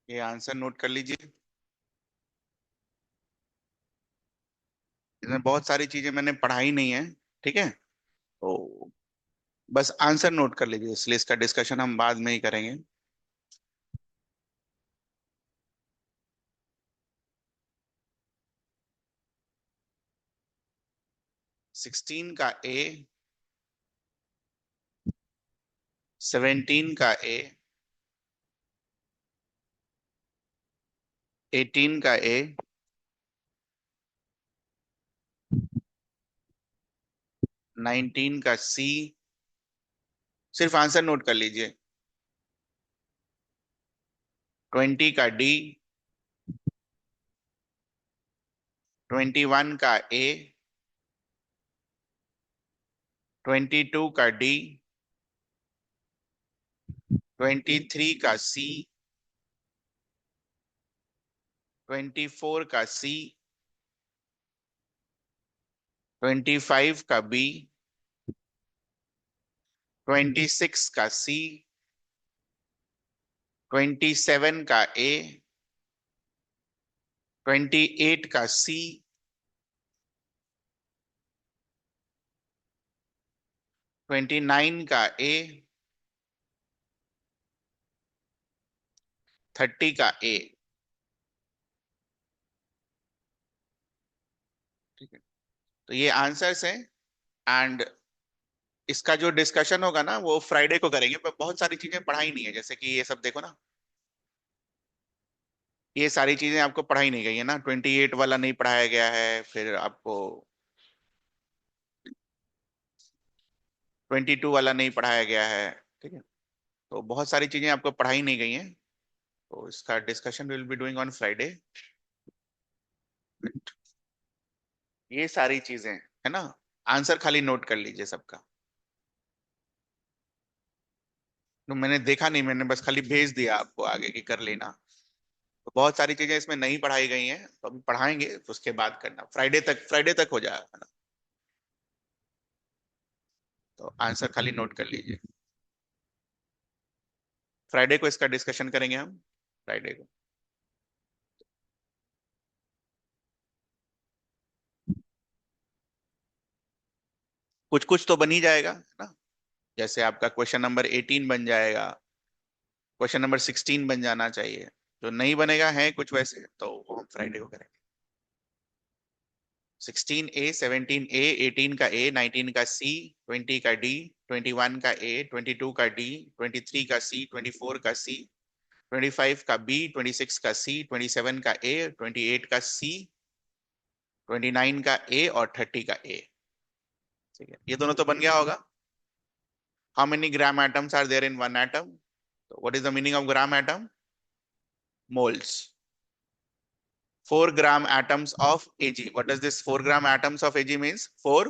ये answer note कर लीजिए। इसमें बहुत सारी चीजें मैंने पढ़ाई नहीं है, ठीक है, तो बस आंसर नोट कर लीजिए, इसलिए इसका डिस्कशन हम बाद में ही करेंगे। 16 का ए, 17 का ए, 18 का ए, 19 का सी, सिर्फ आंसर नोट कर लीजिए। 20 का डी, 21 का ए, 22 का डी, 23 का सी, 24 का सी, 25 का बी, 26 का सी, 27 का ए, 28 का सी, 29 का ए, 30 का ए। ठीक है, तो ये आंसर्स हैं। एंड इसका जो डिस्कशन होगा ना वो फ्राइडे को करेंगे, पर बहुत सारी चीजें पढ़ाई नहीं है, जैसे कि ये सब देखो ना, ये सारी चीजें आपको पढ़ाई नहीं गई है ना, 28 वाला नहीं पढ़ाया गया है, फिर आपको 22 वाला नहीं पढ़ाया गया है। ठीक है, तो बहुत सारी चीजें आपको पढ़ाई नहीं गई हैं, तो इसका discussion will be doing on Friday. ये सारी चीजें है ना, आंसर खाली नोट कर लीजिए सबका। तो मैंने देखा नहीं, मैंने बस खाली भेज दिया आपको आगे की कर लेना। तो बहुत सारी चीजें इसमें नहीं पढ़ाई गई हैं, तो अभी पढ़ाएंगे, तो उसके बाद करना, फ्राइडे तक हो जाएगा ना। तो आंसर खाली नोट कर लीजिए। फ्राइडे को इसका डिस्कशन करेंगे हम, फ्राइडे को। कुछ कुछ तो बन ही जाएगा है ना, जैसे आपका क्वेश्चन नंबर 18 बन जाएगा, क्वेश्चन नंबर 16 बन जाना चाहिए। जो नहीं बनेगा है कुछ वैसे, तो वो हम फ्राइडे को करेंगे। 16 ए, 17 ए, 18 का ए, 19 का सी, 20 का डी, 21 का ए, 22 का डी, 23 का सी, 24 का सी, 25 का बी, 26 का सी, 27 का ए, 28 का सी, 29 का ए और 30 का ए। ठीक है, ये दोनों तो बन गया होगा। How many gram atoms are there in one atom? What is the meaning of gram atom? Moles. 4 gram atoms of Ag. What does this 4 gram atoms of Ag means? 4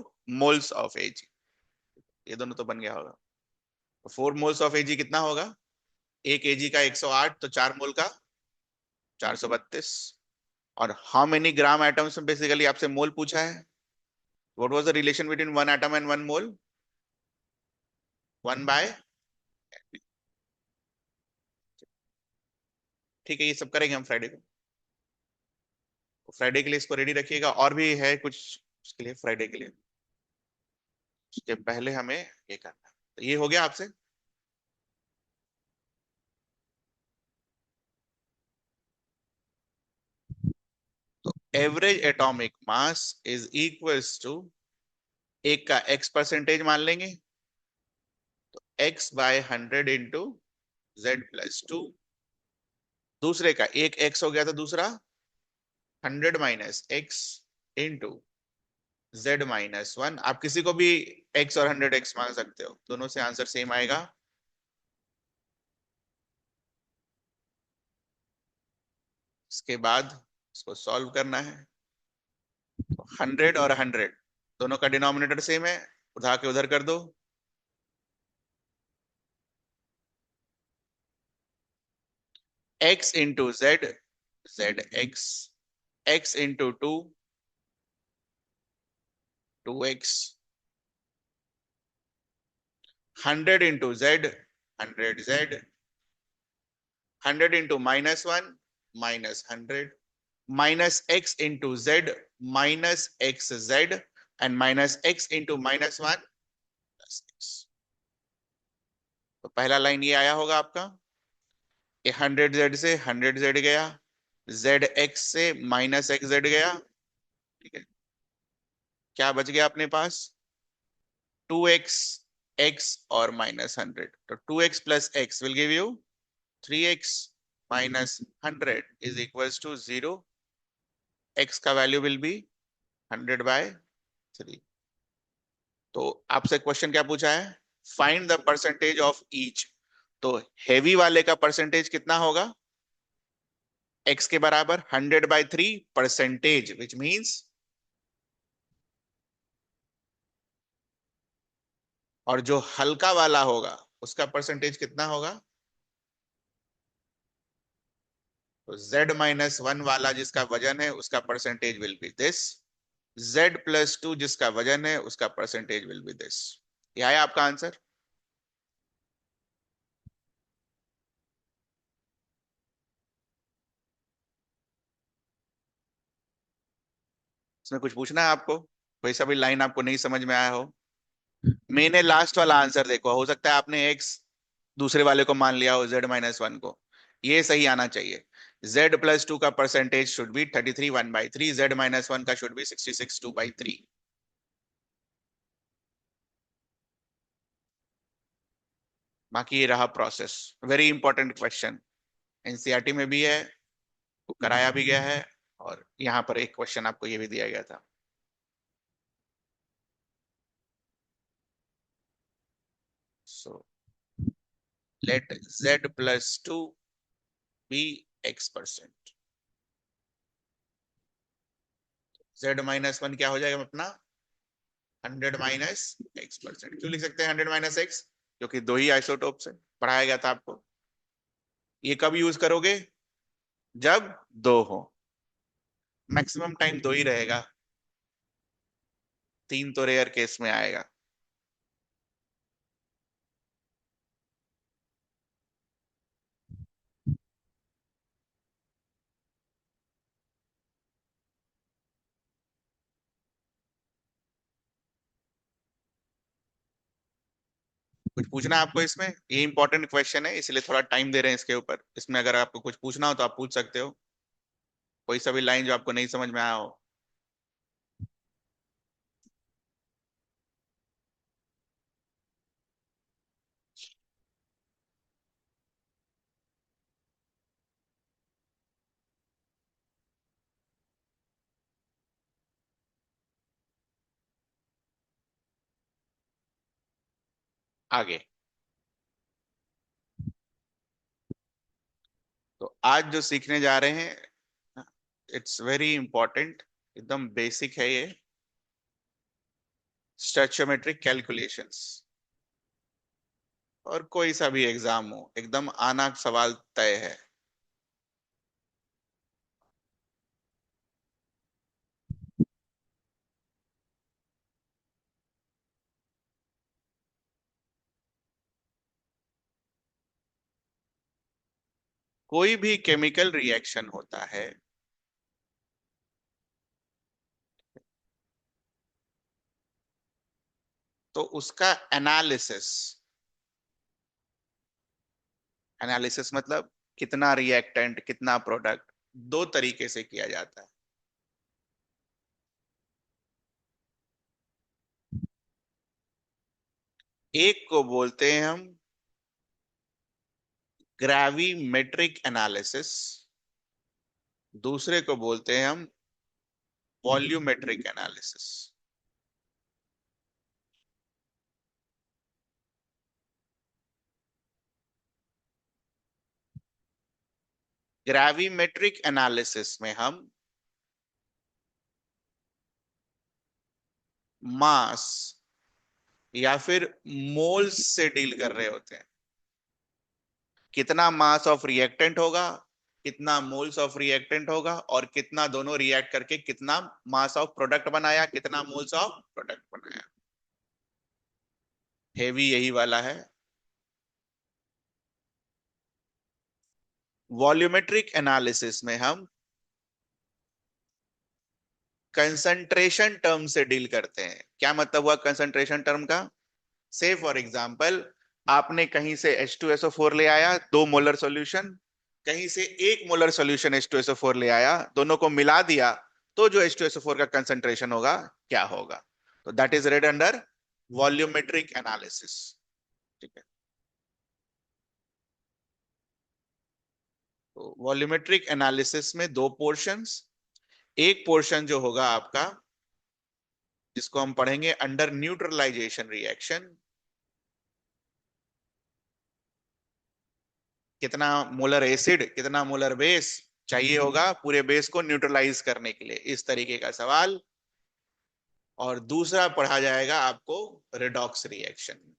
moles of Ag. ये दोनों तो बन गया होगा। तो 4 moles of Ag कितना होगा? एक Ag का 108, तो 4 मोल का 432। और हाउ मेनी ग्राम एटम्स में बेसिकली आपसे मोल पूछा है। What was the relation between one atom and one mole? 1/। ठीक है, ये सब करेंगे हम फ्राइडे को। तो फ्राइडे के लिए इसको रेडी रखिएगा, और भी है कुछ उसके लिए फ्राइडे के लिए, उसके पहले हमें ये करना है। तो ये हो गया आपसे। तो average atomic mass is equals to, एक का x परसेंटेज मान लेंगे, तो x/100 इंटू Z+2। दूसरे का एक x हो गया, तो दूसरा 100 - x इंटू Z-1। आप किसी को भी x और 100x मान सकते हो, दोनों से आंसर सेम आएगा। इसके बाद इसको सॉल्व करना है। तो 100 और 100 दोनों का डिनोमिनेटर सेम है, उठा के उधर कर दो। x into Z, ZX, x into 2, 2x, 100 into Z, 100Z, 100 into -1 -100 minus x into z minus xz and minus x into -1 plus x। तो पहला लाइन ये आया होगा आपका, 100z से 100z गया, zx से -xz गया, ठीक है। क्या बच गया अपने पास, 2x x और -100, तो 2x plus x will give you 3x minus 100 is equals to 0। x का वैल्यू विल बी 100/3। तो आपसे क्वेश्चन क्या पूछा है, find the percentage of each. तो हेवी वाले का परसेंटेज कितना होगा, x के बराबर 100/3 परसेंटेज, विच मीन्स, और जो हल्का वाला होगा उसका परसेंटेज कितना होगा, तो z-1 वाला जिसका वजन है उसका percentage will be this, z+2 जिसका वजन है उसका परसेंटेज विल बी दिस। यह है आपका आंसर। इसमें कुछ पूछना है आपको, कोई सा भी लाइन आपको नहीं समझ में आया हो। मैंने लास्ट वाला आंसर देखो, हो सकता है आपने x दूसरे वाले को मान लिया हो, z-1 को, ये सही आना चाहिए। z+2 का परसेंटेज शुड बी 33 1/3, z-1 का शुड बी 66 2/3। बाकी ये रहा process, very important question, NCERT में भी है, वो कराया भी गया है, और यहाँ पर एक क्वेश्चन आपको ये भी दिया गया था। So let z+2 be x%। z-1 क्या हो जाएगा अपना, 100 माइनस x%। क्यों लिख सकते हैं 100 माइनस x, क्योंकि दो ही आइसोटोप्स है, पढ़ाया गया था आपको। ये कब यूज करोगे, जब दो हो, मैक्सिमम टाइम दो ही रहेगा, तीन तो रेयर केस में आएगा। कुछ पूछना है आपको इसमें, ये इंपॉर्टेंट क्वेश्चन है इसलिए थोड़ा टाइम दे रहे हैं इसके ऊपर। इसमें अगर आपको कुछ पूछना हो तो आप पूछ सकते हो, कोई सा भी लाइन जो आपको नहीं समझ में आया हो। आगे, तो आज जो सीखने जा रहे हैं, इट्स वेरी इंपॉर्टेंट, एकदम बेसिक है ये, स्टैच्योमेट्रिक कैलकुलेशंस। और कोई सा भी एग्जाम हो, एकदम आना सवाल तय है। कोई भी केमिकल रिएक्शन होता है, तो उसका एनालिसिस, एनालिसिस मतलब कितना रिएक्टेंट कितना प्रोडक्ट, दो तरीके से किया जाता है। एक को बोलते हैं हम ग्रेविमेट्रिक एनालिसिस, दूसरे को बोलते हैं हम वॉल्यूमेट्रिक एनालिसिस। ग्रेविमेट्रिक एनालिसिस में हम मास या फिर मोल्स से डील कर रहे होते हैं। कितना मास ऑफ रिएक्टेंट होगा, कितना मोल्स ऑफ रिएक्टेंट होगा, और कितना दोनों रिएक्ट करके कितना मास ऑफ प्रोडक्ट बनाया, कितना मोल्स ऑफ प्रोडक्ट बनाया। हेवी यही वाला है। वॉल्यूमेट्रिक एनालिसिस में हम कंसंट्रेशन टर्म से डील करते हैं। क्या मतलब हुआ कंसंट्रेशन टर्म का? से फॉर एग्जांपल, आपने कहीं से H2SO4 ले आया, 2 मोलर सॉल्यूशन, कहीं से 1 मोलर सॉल्यूशन H2SO4 ले आया, दोनों को मिला दिया, तो जो H2SO4 का कंसंट्रेशन होगा क्या होगा? तो that is red under volumetric analysis. ठीक है। तो वॉल्यूमेट्रिक एनालिसिस में दो पोर्शंस, एक पोर्शन जो होगा आपका, जिसको हम पढ़ेंगे अंडर न्यूट्रलाइजेशन रिएक्शन, कितना मोलर एसिड कितना मोलर बेस चाहिए होगा पूरे बेस को न्यूट्रलाइज करने के लिए, इस तरीके का सवाल। और दूसरा पढ़ा जाएगा आपको रेडॉक्स रिएक्शन।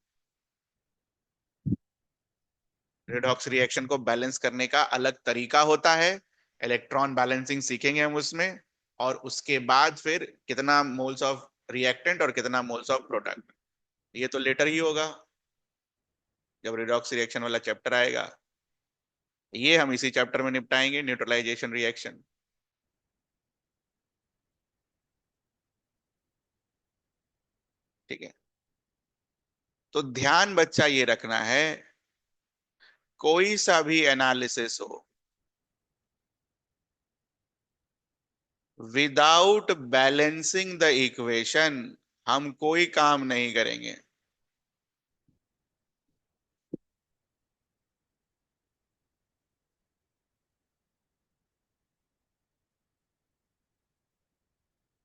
रेडॉक्स रिएक्शन को बैलेंस करने का अलग तरीका होता है, इलेक्ट्रॉन बैलेंसिंग सीखेंगे हम उसमें। और उसके बाद फिर कितना मोल्स ऑफ रिएक्टेंट और कितना मोल्स ऑफ प्रोडक्ट, ये तो लेटर ही होगा जब रिडॉक्स रिएक्शन वाला चैप्टर आएगा। ये हम इसी चैप्टर में निपटाएंगे, न्यूट्रलाइजेशन रिएक्शन। ठीक है। तो ध्यान बच्चा ये रखना है, कोई सा भी एनालिसिस हो, विदाउट बैलेंसिंग द इक्वेशन हम कोई काम नहीं करेंगे।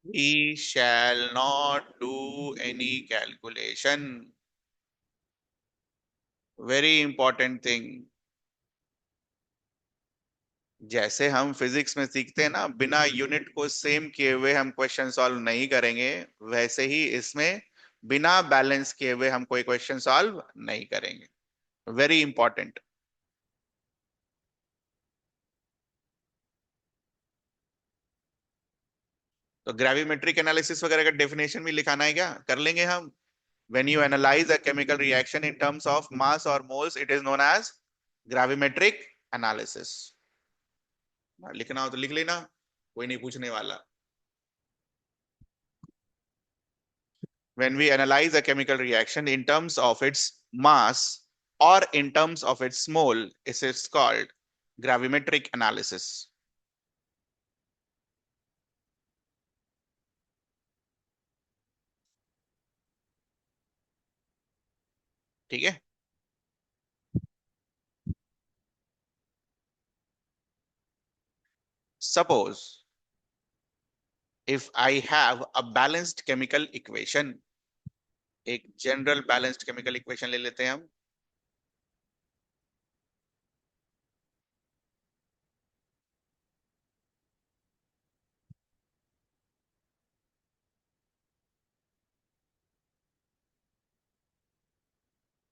We shall not do any calculation. Very important thing. जैसे हम फिजिक्स में सीखते हैं ना, बिना यूनिट को सेम किए हुए हम क्वेश्चन सॉल्व नहीं करेंगे, वैसे ही इसमें बिना बैलेंस किए हुए हम कोई क्वेश्चन सॉल्व नहीं करेंगे। Very important. तो ग्रेविमेट्रिक एनालिसिस वगैरह का डेफिनेशन भी लिखाना है क्या? कर लेंगे हम। When you analyze a chemical reaction in terms of mass or moles, it is known as gravimetric analysis. लिखना हो तो लिख लेना, कोई नहीं पूछने वाला। When we analyze a chemical reaction in terms of its mass or in terms of its mole, it is called gravimetric analysis. ठीक है। Suppose if I have a balanced chemical equation, एक जनरल बैलेंस्ड केमिकल इक्वेशन ले लेते हैं हम।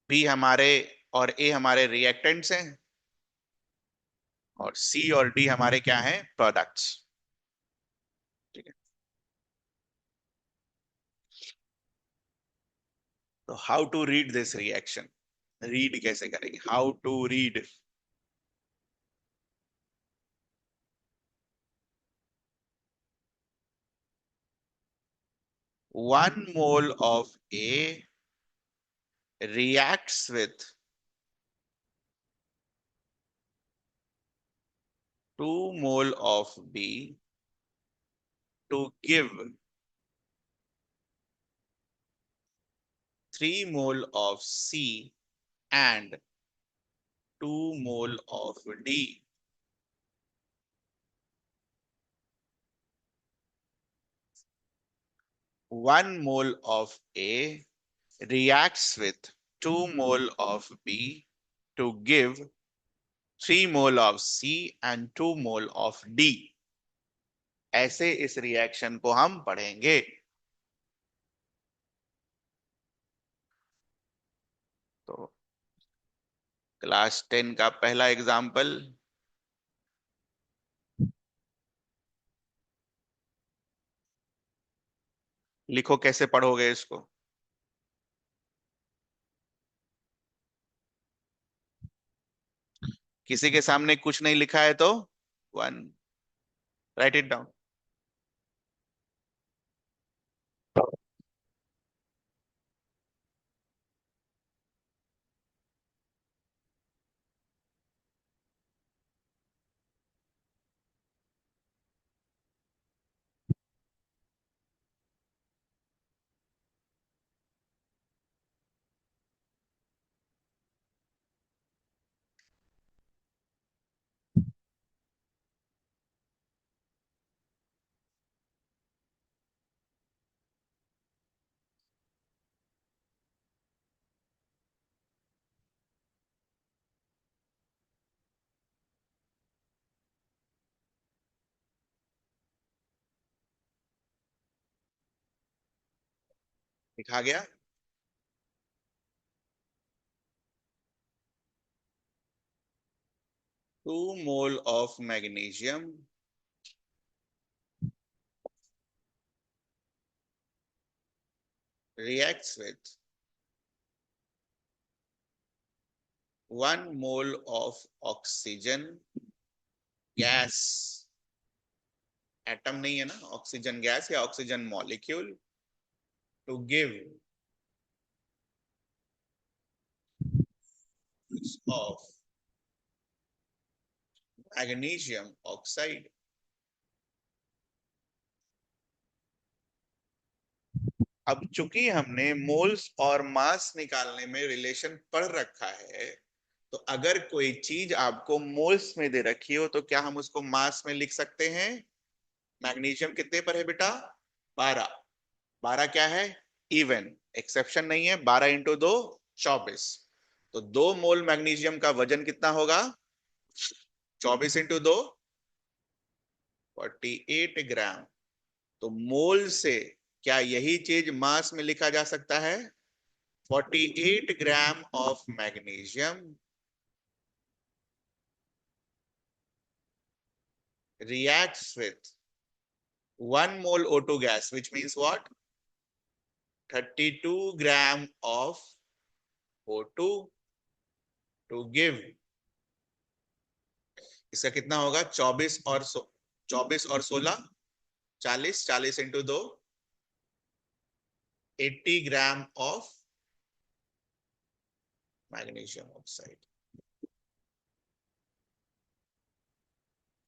B हमारे और ए हमारे रिएक्टेंट्स हैं, और सी और डी हमारे क्या हैं? प्रोडक्ट्स। ठीक है। तो how to read this reaction, read कैसे करेंगे? How to read? 1 mole of A reacts with 2 mole of B to give 3 mole of C and 2 mole of D. 1 mole of A reacts with 2 mole of B to give 3 mole of C and 2 mole of D. ऐसे इस reaction को हम पढ़ेंगे। तो class 10 का पहला example, लिखो कैसे पढ़ोगे इसको। किसी के सामने कुछ नहीं लिखा है तो 1। Write it down. लिखा गया। 2 mole of magnesium reacts with 1 mole of oxygen gas, atom नहीं है ना, ऑक्सीजन गैस या oxygen molecule, to give of magnesium oxide. अब चूंकि हमने मोल्स और मास निकालने में रिलेशन पढ़ रखा है, तो अगर कोई चीज आपको मोल्स में दे रखी हो तो क्या हम उसको मास में लिख सकते हैं? मैग्नीशियम कितने पर है बेटा? 12। 12 क्या है? इवन, एक्सेप्शन नहीं है। 12 × 2 24। तो 2 मोल मैग्नीशियम का वजन कितना होगा? 24 × 2 48 ग्राम। तो मोल से क्या यही चीज मास में लिखा जा सकता है? 48 gram of magnesium reacts with 1 mole O2 gas, which means what? 32 gram of O2 to give, इसका कितना होगा? 24 और 16 40 × 2 80 ग्राम ऑफ मैग्नीशियम ऑक्साइड।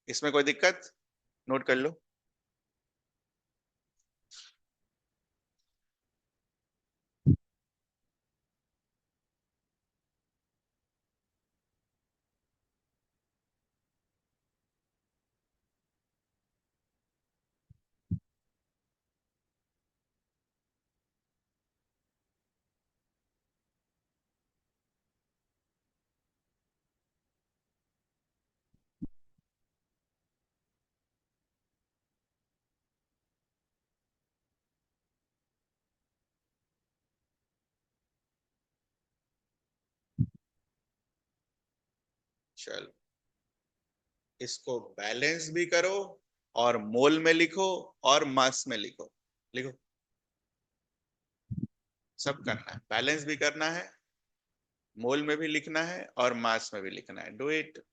इसमें कोई दिक्कत? नोट कर लो। चलो, इसको बैलेंस भी करो और मोल में लिखो और मास में लिखो। लिखो, सब करना है। बैलेंस भी करना है, मोल में भी लिखना है और मास में भी लिखना है। Do it.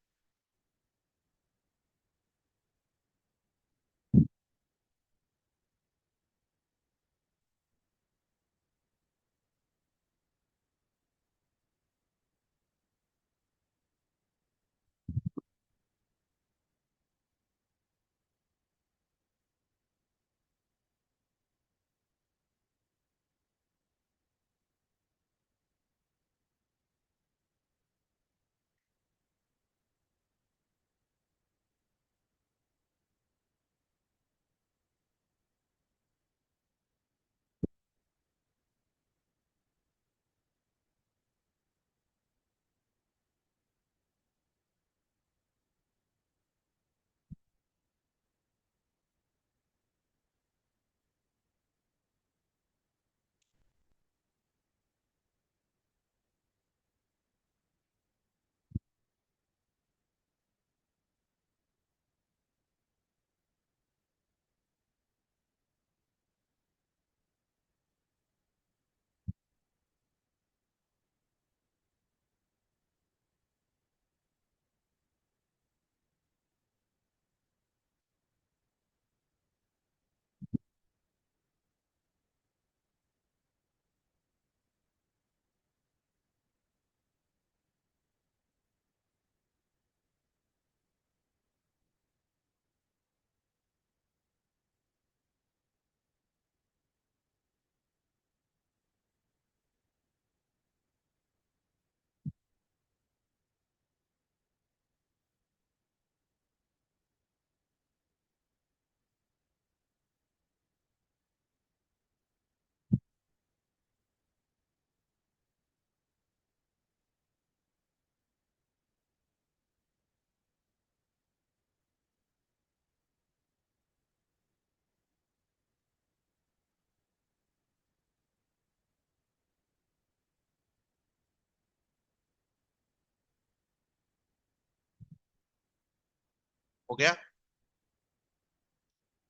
हो गया।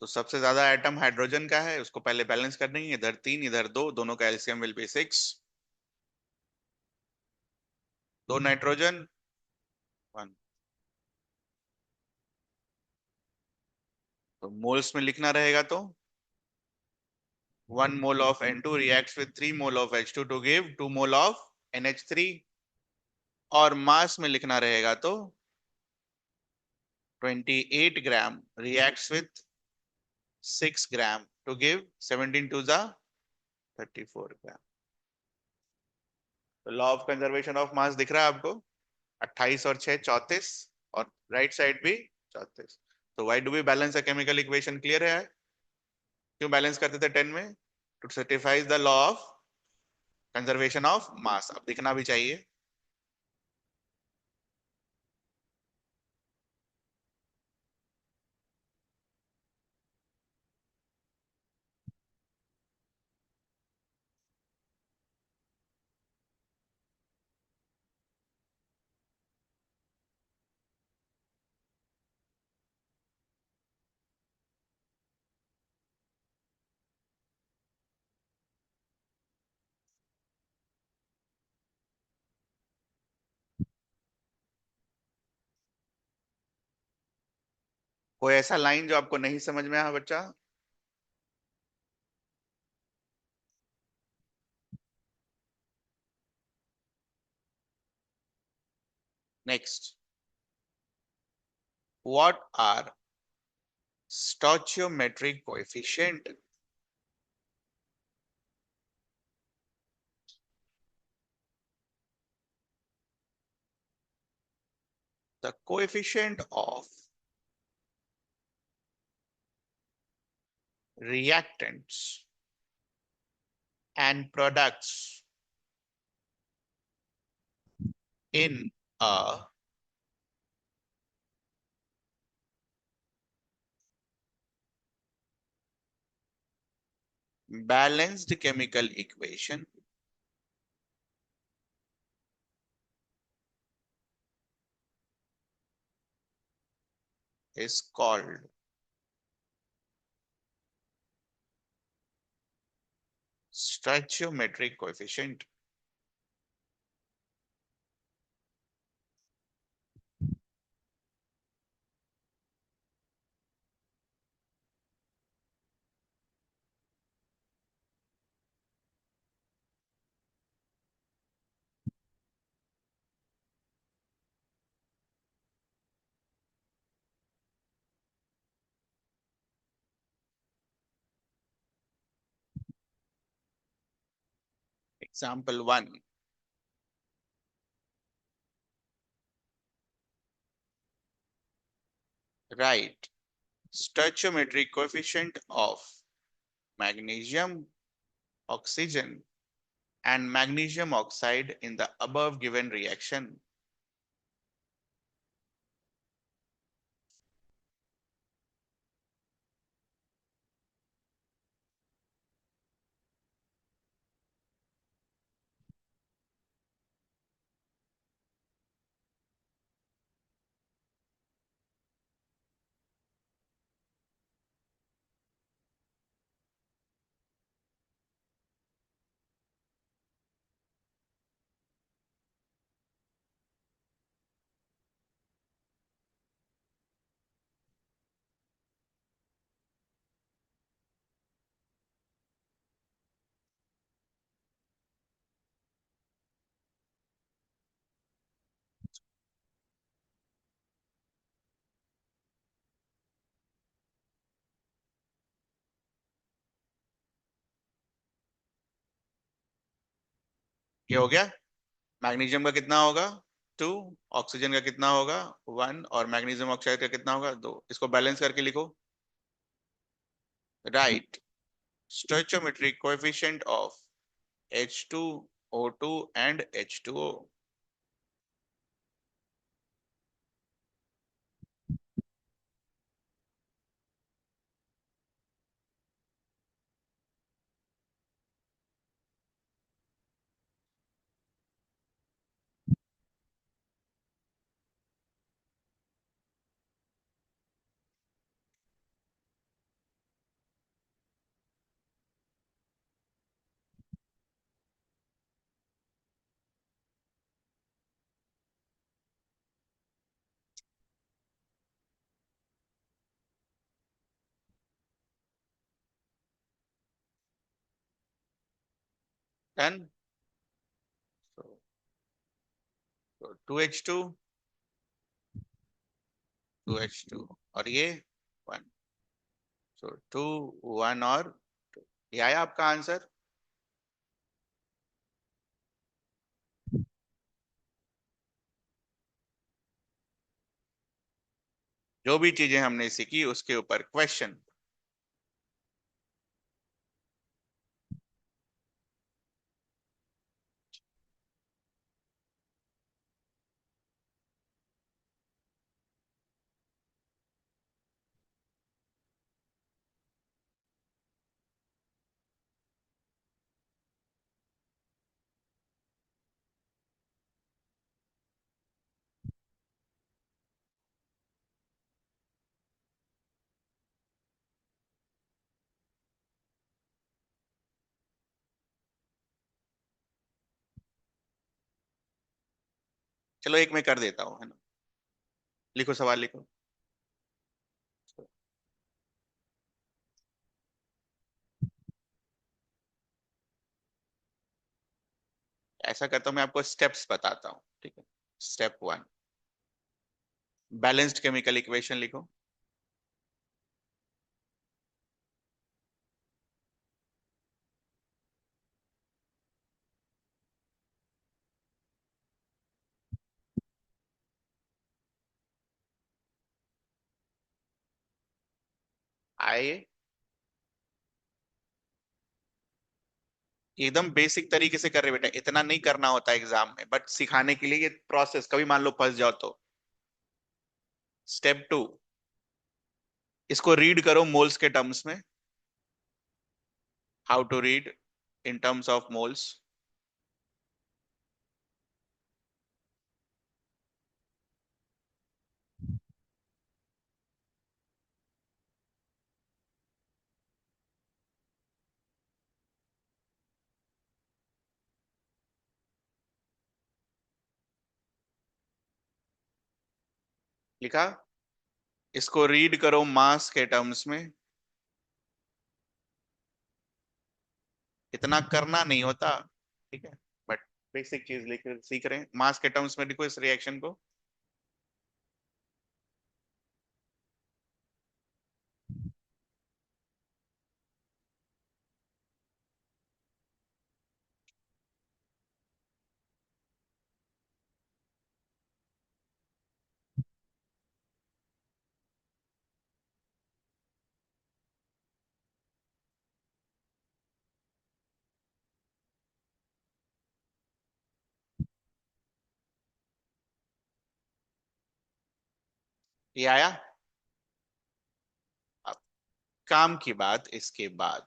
तो सबसे ज्यादा एटम हाइड्रोजन का है, उसको पहले बैलेंस कर देंगे, इधर 3 इधर 2, दोनों का एलसीएम विल बी 6। दो नाइट्रोजन 1। तो मोल्स में लिखना रहेगा तो 1 mole of N2 reacts with 3 mole of H2 to give 2 mole of NH3। और मास में लिखना रहेगा तो 28 ग्राम reacts with 6 gram to give 17 to the 34 ग्राम। तो लॉ ऑफ कंजर्वेशन ऑफ मास दिख रहा है आपको, 28 और 6 34, और राइट साइड भी 34। तो why do we balance the chemical equation, clear है? क्यों बैलेंस करते थे 10 में? To satisfy the law of conservation of mass. अब दिखना भी चाहिए। कोई ऐसा लाइन जो आपको नहीं समझ में आया बच्चा? Next, what are stoichiometric coefficient? The coefficient of reactants and products in a balanced chemical equation is called stoichiometric coefficient. Example 1. Write stoichiometric coefficient of magnesium, oxygen, and magnesium oxide in the above given reaction. ये हो गया। Magnesium का कितना होगा? 2। Oxygen का कितना होगा? 1। और मैग्नीशियम ऑक्साइड का कितना होगा? 2। इसको बैलेंस करके लिखो। Right stoichiometric coefficient of H2O2 and H2O. Done. तो 2H2, 2H2 और ये 1। सो 2, 1 और 2। ये आया आपका आंसर। जो भी चीजें हमने सीखी उसके ऊपर क्वेश्चन। चलो एक मैं कर देता हूँ, है ना। लिखो, सवाल लिखो। ऐसा करता हूँ, मैं आपको स्टेप्स बताता हूँ, ठीक है। स्टेप 1, बैलेंस्ड केमिकल इक्वेशन लिखो। आए, एकदम बेसिक तरीके से कर रहे बेटा, इतना नहीं करना होता एग्जाम में, बट सिखाने के लिए ये प्रोसेस, कभी मान लो फंस जाओ तो। स्टेप 2, इसको रीड करो मोल्स के टर्म्स में। How to read in terms of moles. लिखा। इसको रीड करो मास के टर्म्स में। इतना करना नहीं होता, ठीक है, बट बेसिक चीज लिख सीख रहे हैं, मास के टर्म्स में लिखो इस रिएक्शन को। ये आया। अब काम की बात, इसके बाद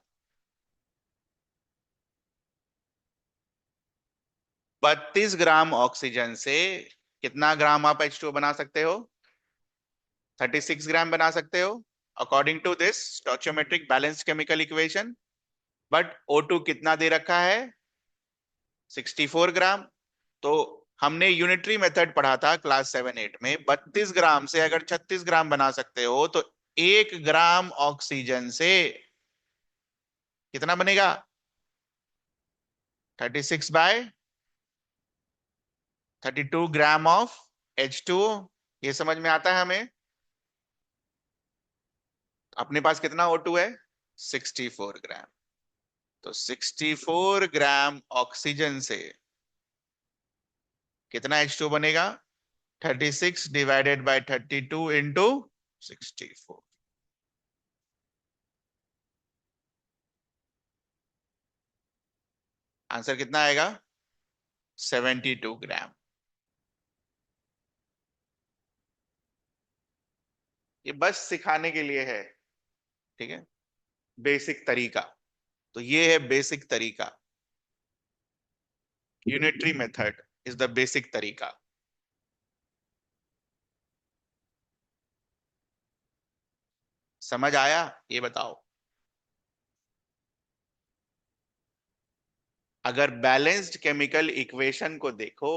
32 ग्राम ऑक्सीजन से कितना ग्राम आप H2O बना सकते हो? 36 ग्राम बना सकते हो, according to this stoichiometric balanced chemical equation. But O2 कितना दे रखा है? 64 ग्राम। तो हमने यूनिटरी मेथड पढ़ा था क्लास 7-8 में, 32 ग्राम से अगर 36 ग्राम बना सकते हो तो 1 ग्राम ऑक्सीजन से कितना बनेगा? 36/32 ग्राम ऑफ H2O। ये समझ में आता है हमें? अपने पास कितना O2 है? 64 ग्राम। तो 64 ग्राम ऑक्सीजन से कितना H2O बनेगा? 36 डिवाइडेड बाय 32 इंटू 64। आंसर कितना आएगा? 72 ग्राम। ये बस सिखाने के लिए है, ठीक है, बेसिक तरीका। तो ये है बेसिक तरीका। Unitary method is the basic तरीका। समझ आया? ये बताओ। अगर बैलेंस्ड केमिकल इक्वेशन को देखो,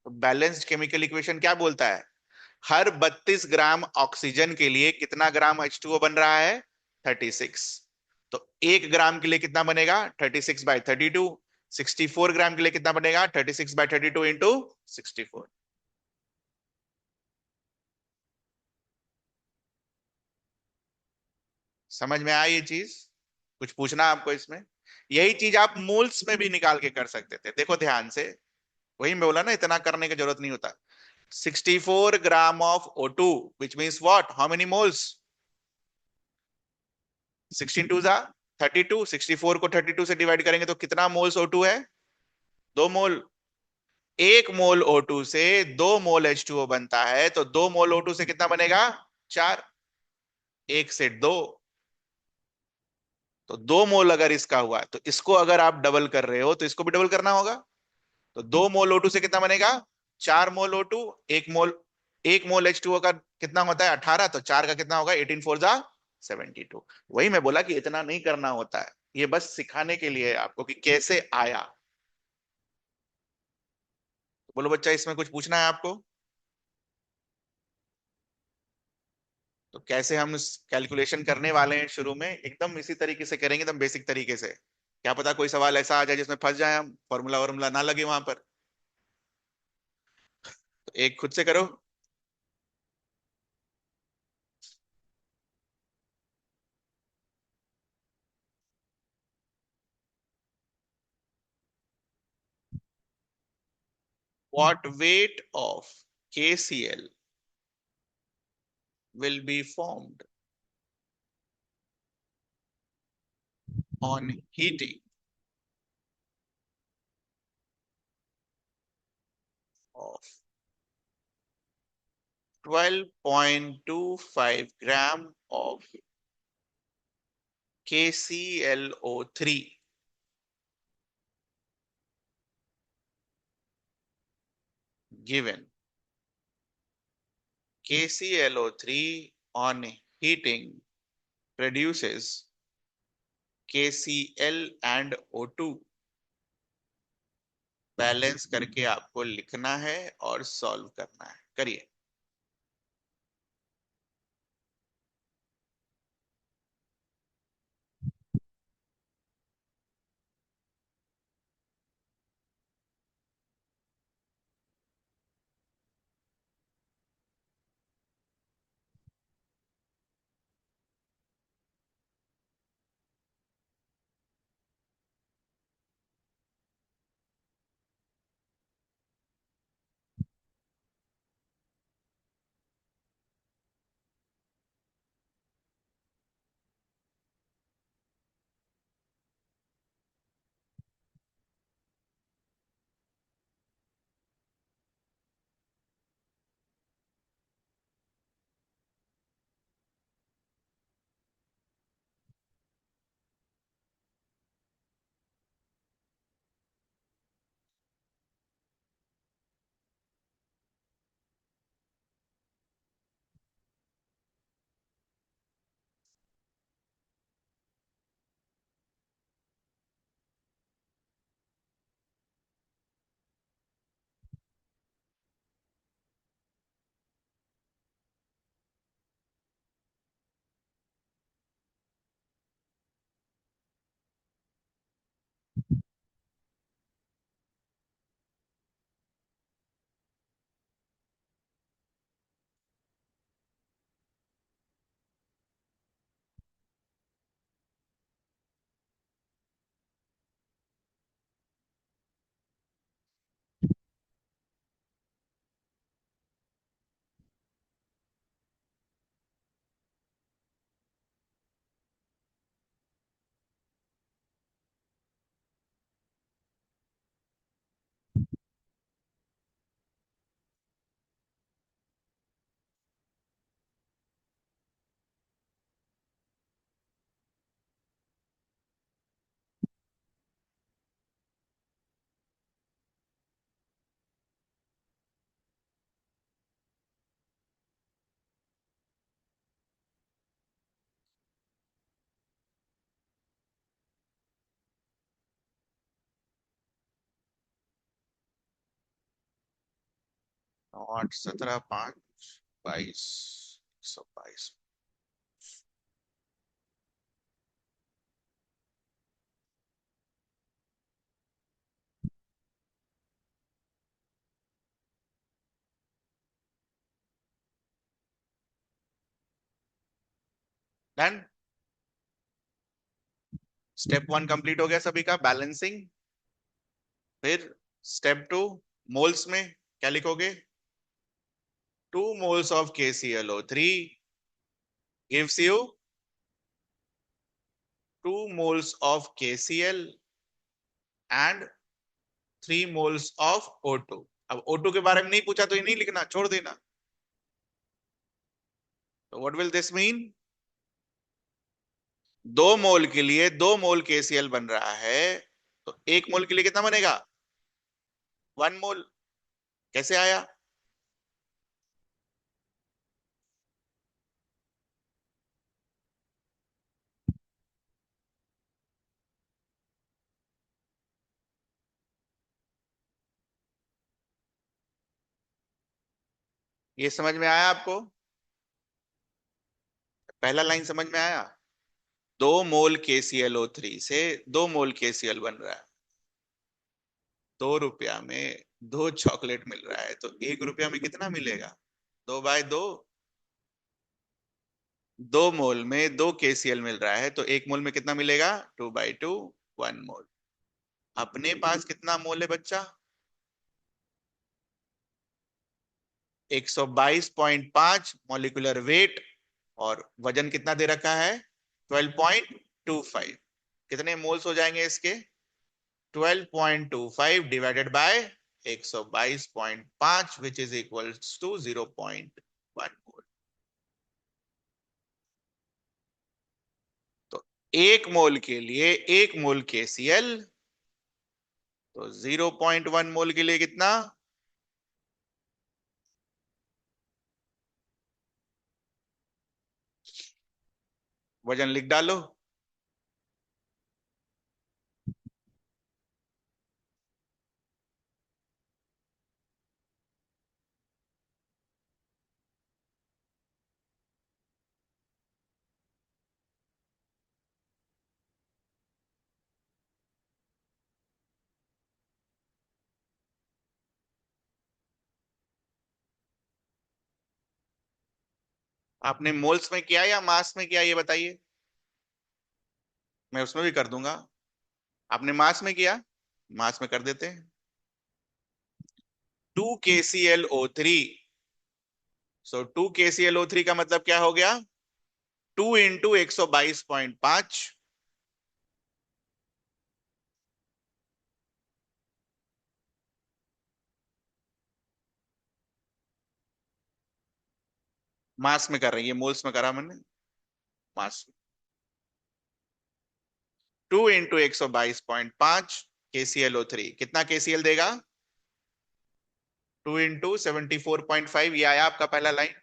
तो बैलेंस्ड केमिकल इक्वेशन क्या बोलता है? हर 32 ग्राम ऑक्सीजन के लिए कितना ग्राम H2O बन रहा है? 36। तो 1 ग्राम के लिए कितना बनेगा? 36/32। 64 ग्राम के लिए कितना बनेगा? 36/32 इंटू 64। समझ में आई ये चीज? कुछ पूछना आपको इसमें? यही चीज आप मोल्स में भी निकाल के कर सकते थे, देखो ध्यान से। वही मैं बोला ना, इतना करने की जरूरत नहीं होता। 64 gram of O2 which means what, how many moles? 16 2 जा 32, 64 को 32 से डिवाइड करेंगे तो कितना मोल्स O2 है? 2 मोल। 1 मोल O2 से 2 मोल H2O बनता है, तो 2 मोल O2 से कितना बनेगा? 4। 1 से 2, तो 2 मोल अगर इसका हुआ, तो इसको अगर आप डबल कर रहे हो तो इसको भी डबल करना होगा। तो 2 मोल O2 से कितना बनेगा? 4 मोल O2। 1 मोल, 1 मोल H2O का कितना होता है? 18, तो 4 का कितना होगा? 18 4 जा 72। वही मैं बोला कि इतना नहीं करना होता है, ये बस सिखाने के लिए है आपको कि कैसे आया। बोलो बच्चा, इसमें कुछ पूछना है आपको? तो कैसे हम कैलकुलेशन करने वाले हैं, शुरू में एकदम इसी तरीके से करेंगे, एकदम बेसिक तरीके से। क्या पता कोई सवाल ऐसा आ जाए जिसमें फंस जाए हम, फॉर्मूला वॉर्मूला ना लगे वहां पर। तो एक खुद से करो। What weight of KCl will be formed on heating of 12.25 gram of KClO3 given? KClO3 on heating produces KCl and O2। Balance करके आपको लिखना है और सॉल्व करना है, करिए। और 17 5 22, 122। डन। स्टेप वन कंप्लीट हो गया सभी का, बैलेंसिंग। फिर स्टेप टू, मोल्स में क्या लिखोगे? 2 moles of KClO3 gives you 2 moles of KCl and 3 moles of O2। अब O2 के बारे में नहीं पूछा तो ये नहीं लिखना, छोड़ देना। तो व्हाट विल दिस मीन? 2 मोल के लिए 2 मोल KCl बन रहा है, तो 1 मोल के लिए कितना बनेगा? 1 मोल। कैसे आया? ये समझ में आया आपको? पहला लाइन समझ में आया? 2 मोल KClO3 से 2 मोल KCl बन रहा है। 2 रुपया में 2 चॉकलेट मिल रहा है, तो 1 रुपया में कितना मिलेगा? 2 बाय 2। 2 मोल में 2 KCl मिल रहा है, तो 1 मोल में कितना मिलेगा? 2 बाय 2, 1 मोल। अपने पास कितना मोल है बच्चा? 122.5 मॉलिक्यूलर वेट। और वजन कितना दे रखा है? 12.25। कितने मोल्स हो जाएंगे इसके? 12.25 divided by 122.5 which is equal to 0.1 mole. तो 1 मोल के लिए 1 मोल KCl, तो 0.1 मोल के लिए कितना? वजन लिख डालो। आपने मोल्स में किया या मास में किया, ये बताइए। मैं उसमें भी कर दूंगा। आपने मास में किया? मास में कर देते हैं। 2 KClO3। सो 2 KClO3 का मतलब क्या हो गया? 2 × 122.5। मास में कर रही है, मोल्स में करा मैंने। मास। 2 × 122.5 KClO3 कितना KCl देगा? 2 × 74.5। ये आया आपका पहला लाइन।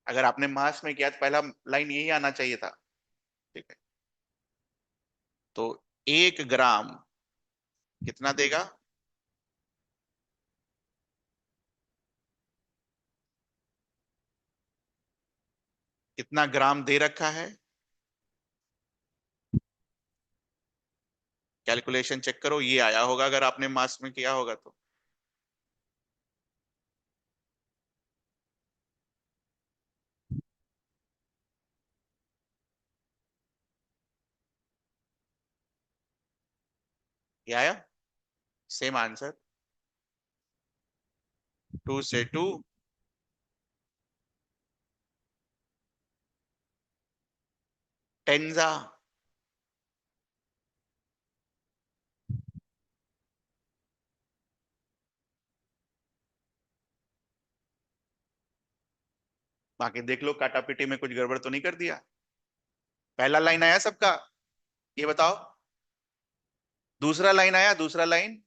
अगर आपने मास में किया तो पहला लाइन यही आना चाहिए था। ठीक है। तो 1 ग्राम कितना देगा? कितना ग्राम दे रखा है? कैलकुलेशन चेक करो, ये आया होगा अगर आपने मास में किया होगा तो। ये आया सेम आंसर। 2 से 2। टेंजा। बाकी देख लो काटा पीटी में कुछ गड़बड़ तो नहीं कर दिया। पहला लाइन आया सबका? ये बताओ। दूसरा लाइन आया? दूसरा लाइन?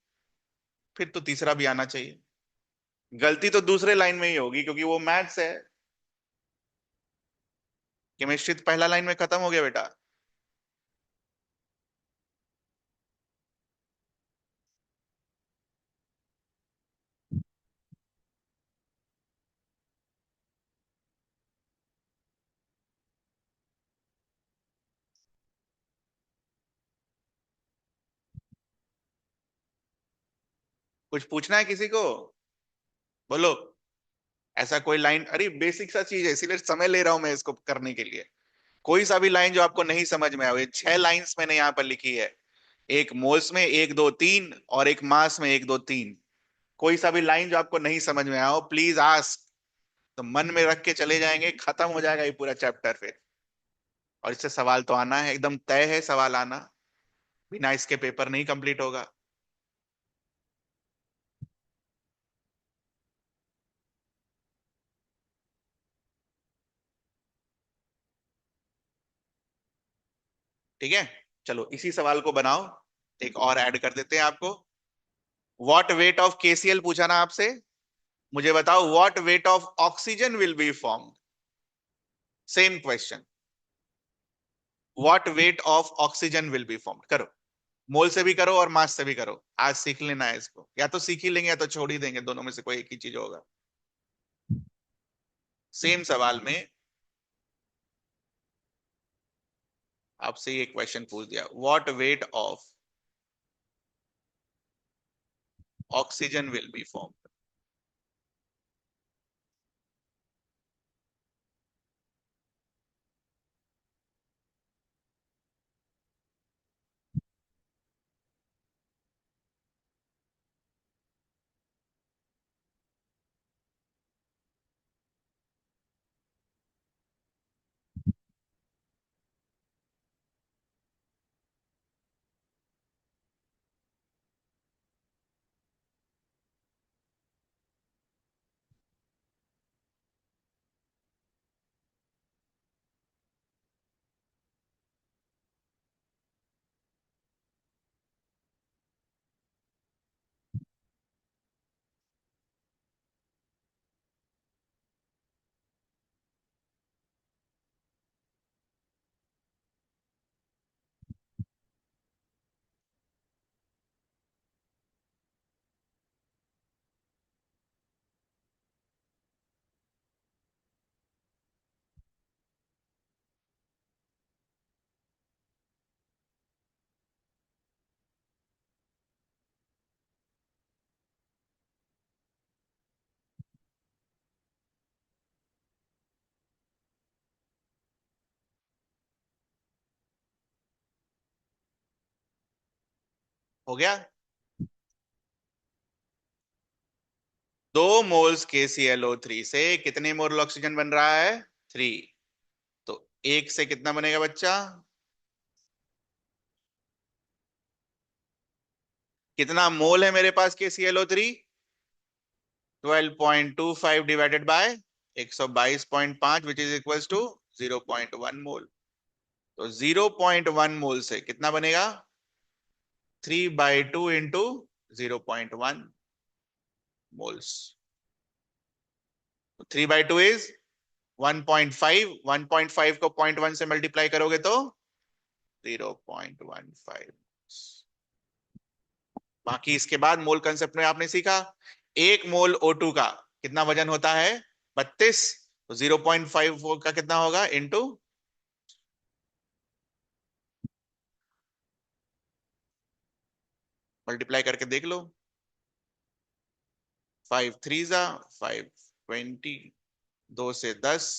फिर तो तीसरा भी आना चाहिए। गलती तो दूसरे लाइन में ही होगी क्योंकि वो मैथ्स है। केमिस्ट्री तो पहला लाइन में खत्म हो गया बेटा। कुछ पूछना है किसी को? बोलो। ऐसा कोई लाइन, अरे बेसिक सा चीज है, इसीलिए समय ले रहा हूं मैं इसको करने के लिए। कोई सा भी लाइन जो आपको नहीं समझ में आए, 6 लाइंस मैंने यहाँ पर लिखी है। एक मोल्स में 1 2 3, और एक मास में 1 2 3। कोई सा भी लाइन जो आपको नहीं समझ में आओ, प्लीज आस्क। तो मन में रख के चले जाएंगे, खत्म हो जाएगा ये पूरा चैप्टर फिर। और इससे सवाल तो आना है, एकदम तय है सवाल आना। बिना इसके पेपर नहीं कंप्लीट होगा। ठीक है, चलो इसी सवाल को बनाओ। एक और ऐड कर देते हैं आपको। व्हाट वेट ऑफ केसीएल पूछा ना आपसे। मुझे बताओ what weight of oxygen will be formed. Same question. What weight of oxygen will be formed करो। मोल से भी करो और मास से भी करो, आज सीख लेना है इसको, या तो सीख ही लेंगे या तो छोड़ ही देंगे, दोनों में से कोई एक ही चीज होगा। सेम सवाल में आपसे ये क्वेश्चन पूछ दिया, what weight of oxygen will be formed. हो गया। 2 मोल्स के ClO3 से कितने मोल ऑक्सीजन बन रहा है? 3। तो एक से कितना बनेगा बच्चा? कितना मोल है मेरे पास के ClO3? 12.25 divided by 122.5, which is equals to 0.1 mole. तो 0.1 मोल से कितना बनेगा? 3/2 इंटू 0.1 मोल्स। 3/2 इज 1.5। 1.5 को 0.1 से मल्टीप्लाई करोगे तो 0.15। बाकी इसके बाद मोल कंसेप्ट में आपने सीखा, 1 मोल O2 का कितना वजन होता है? 32। तो 0.5 का कितना होगा इंटू, मल्टीप्लाई करके देख लो। 5 3 जा 5 20, 2 से 10,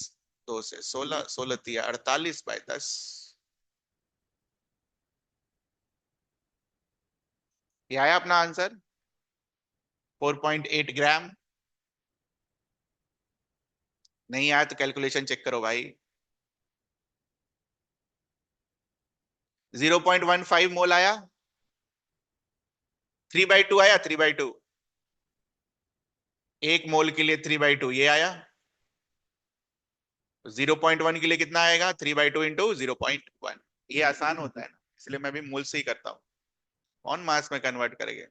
2 से 16, 16 × 3 = 48/10। ये आया अपना आंसर, 4.8 ग्राम। नहीं आया तो कैलकुलेशन चेक करो भाई। 0.15 मोल आया। 3/2 आया, 3/2। 1 मोल के लिए 3/2 ये आया। 0.1 के लिए कितना आएगा? 3/2 इंटू 0.1। ये आसान होता है ना, इसलिए मैं भी मोल से ही करता हूँ। कौन मास में कन्वर्ट करेंगे,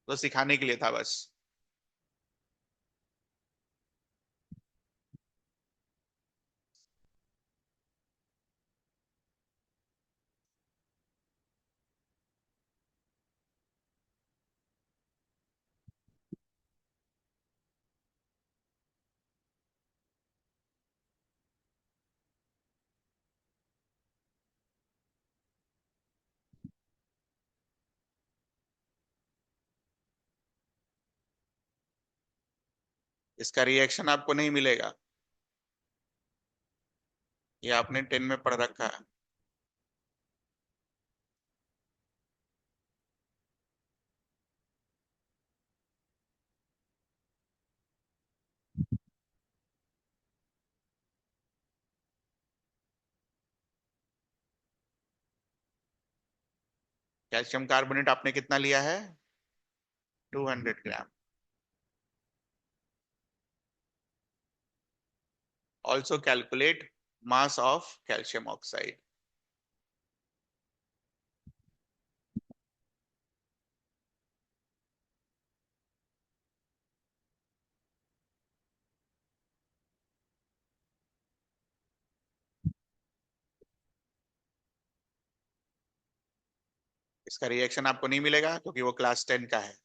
तो सिखाने के लिए था बस। इसका रिएक्शन आपको नहीं मिलेगा, ये आपने 10 में पढ़ रखा है। कैल्शियम कार्बोनेट आपने कितना लिया है? 200 gram. Also calculate mass of calcium oxide. इसका रिएक्शन आपको नहीं मिलेगा क्योंकि वो क्लास 10 का है।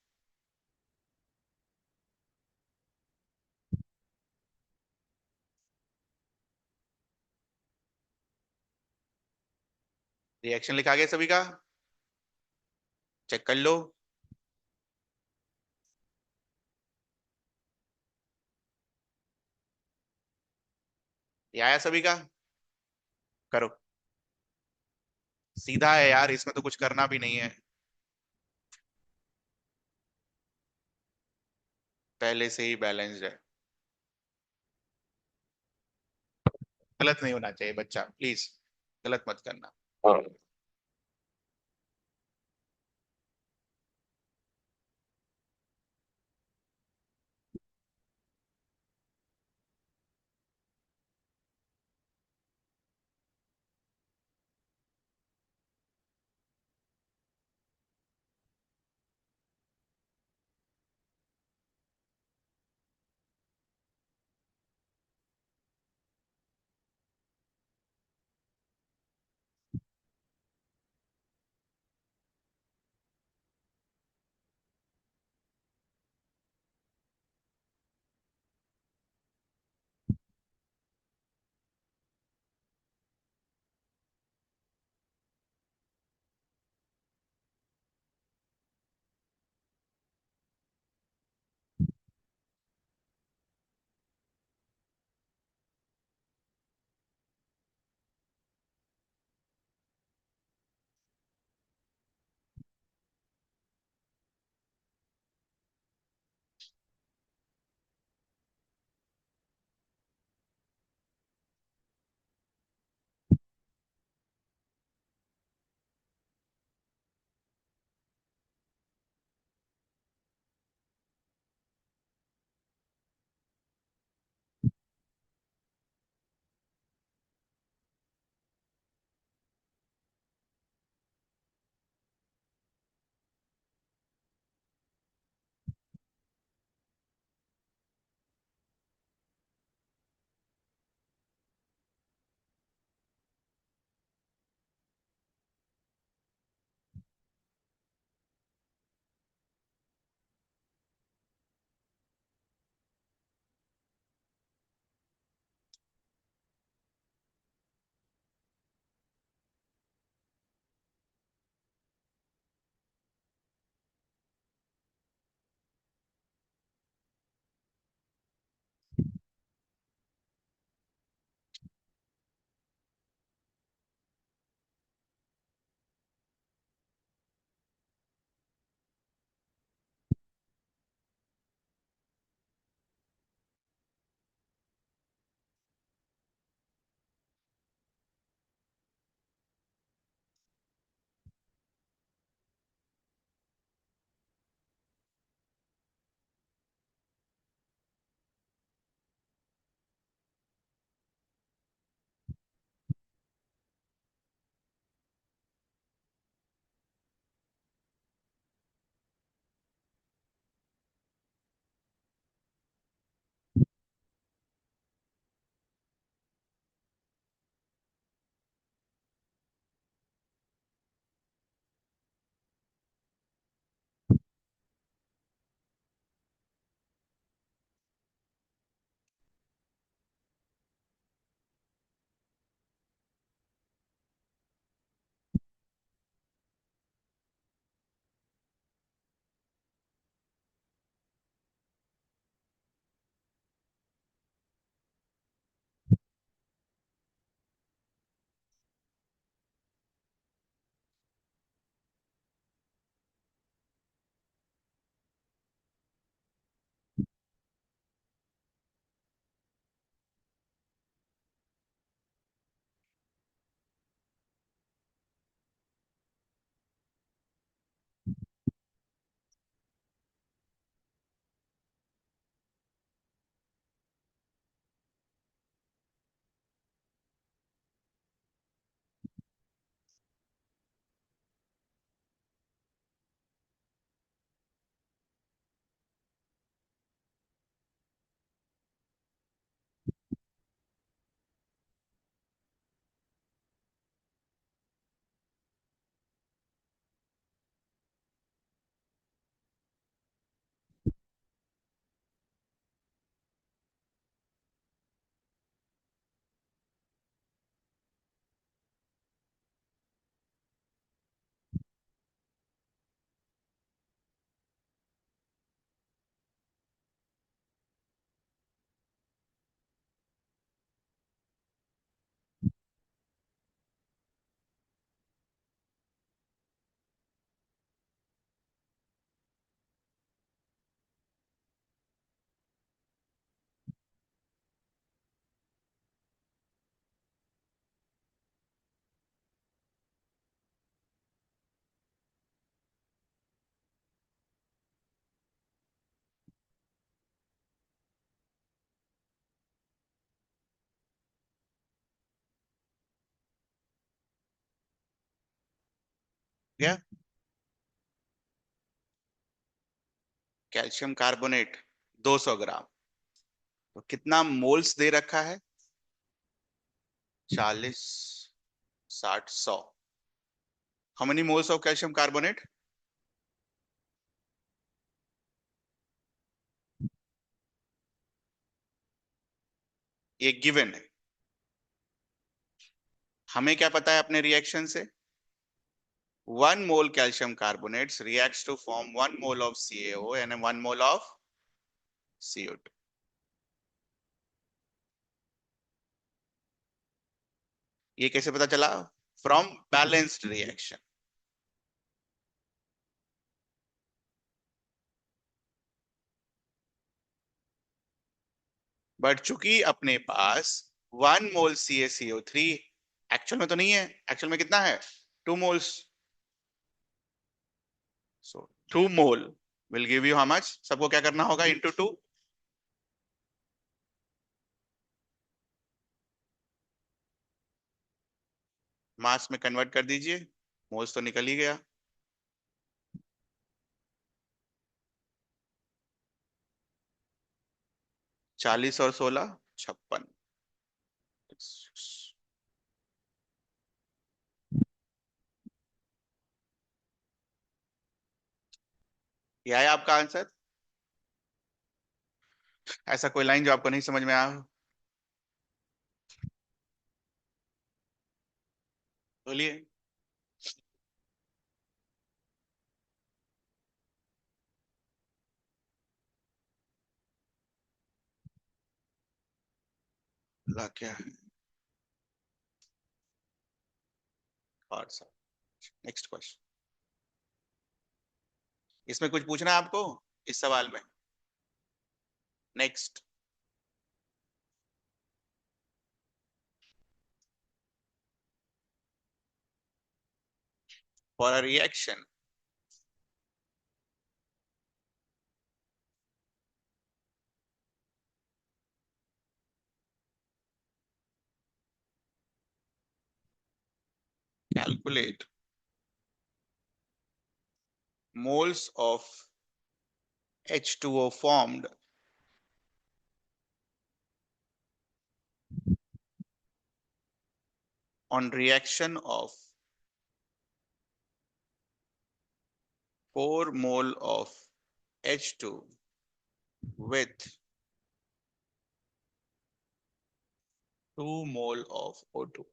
रिएक्शन लिखा गया सभी का? चेक कर लो। ये आया सभी का? करो। सीधा है यार, इसमें तो कुछ करना भी नहीं है, पहले से ही बैलेंस्ड है। गलत नहीं होना चाहिए बच्चा, प्लीज गलत मत करना। हाँ। गया। कैल्शियम कार्बोनेट 200 ग्राम, तो कितना मोल्स दे रखा है? 40, 60, 100। How many moles of calcium carbonate? ये गिवन है। हमें क्या पता है अपने रिएक्शन से? 1 mole calcium carbonates reacts to form 1 mole of CaO and 1 mole of CO2. ये कैसे पता चला? From balanced reaction. बट चूंकि अपने पास 1 मोल CaCO3 एक्चुअल में तो नहीं है, एक्चुअल में कितना है? 2 moles. So 2 mole will give you how much? सबको क्या करना होगा? इंटू 2। मास में कन्वर्ट कर दीजिए, मोल्स तो निकल ही गया। 40 और 16, 56। यह है आपका आंसर। ऐसा कोई लाइन जो आपको नहीं समझ में आया? बोलिए। ला क्या है? और नेक्स्ट क्वेश्चन। इसमें कुछ पूछना है आपको इस सवाल में? Next. For a reaction calculate moles of H2O formed on reaction of 4 mole of H2 with 2 mole of O2।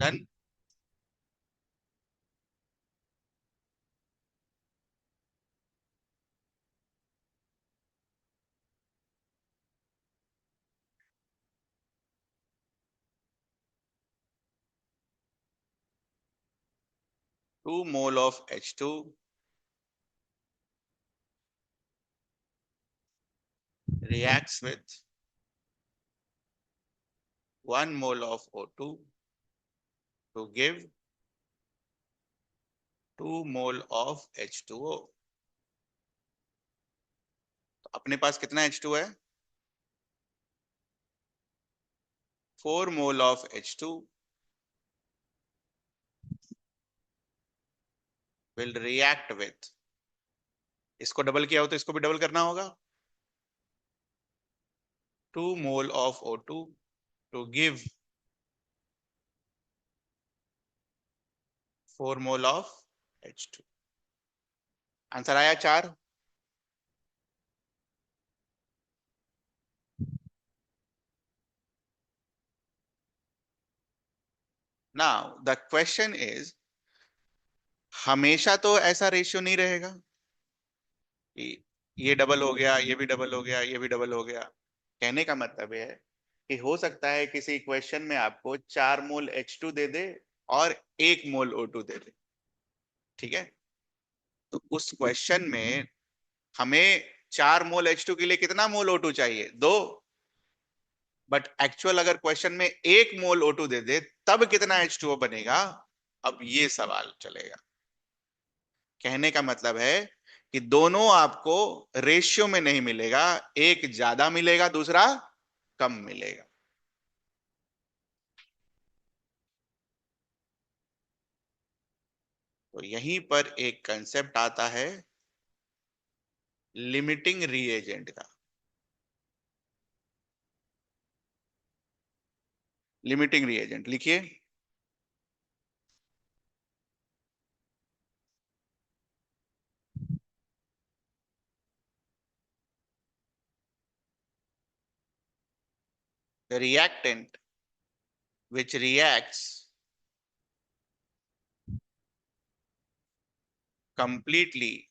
Done. 2 mole of H2 reacts with 1 mole of O2 to give 2 mole of H2O. तो अपने पास कितना H2 है? 4 mole of H2 will react with, इसको double किया हो तो इसको भी डबल करना होगा, 2 mole of O2 to give 4 mole of H2. Answer आया 4. Now the question is, हमेशा तो ऐसा रेशियो नहीं रहेगा कि ये डबल हो गया, ये भी डबल हो गया, ये भी डबल हो गया. कहने का मतलब है कि हो सकता है किसी इक्वेशन में आपको 4 मोल H2 दे दे और 1 मोल O2 दे दे. ठीक है, तो उस क्वेश्चन में हमें 4 मोल H2 के लिए कितना मोल O2 चाहिए? 2. बट एक्चुअल अगर क्वेश्चन में 1 मोल O2 दे दे तब कितना H2O बनेगा, अब ये सवाल चलेगा. कहने का मतलब है कि दोनों आपको रेशियो में नहीं मिलेगा, एक ज्यादा मिलेगा, दूसरा कम मिलेगा. तो यहीं पर एक कंसेप्ट आता है लिमिटिंग रिएजेंट का. लिमिटिंग रिएजेंट लिखिए. The reactant which reacts completely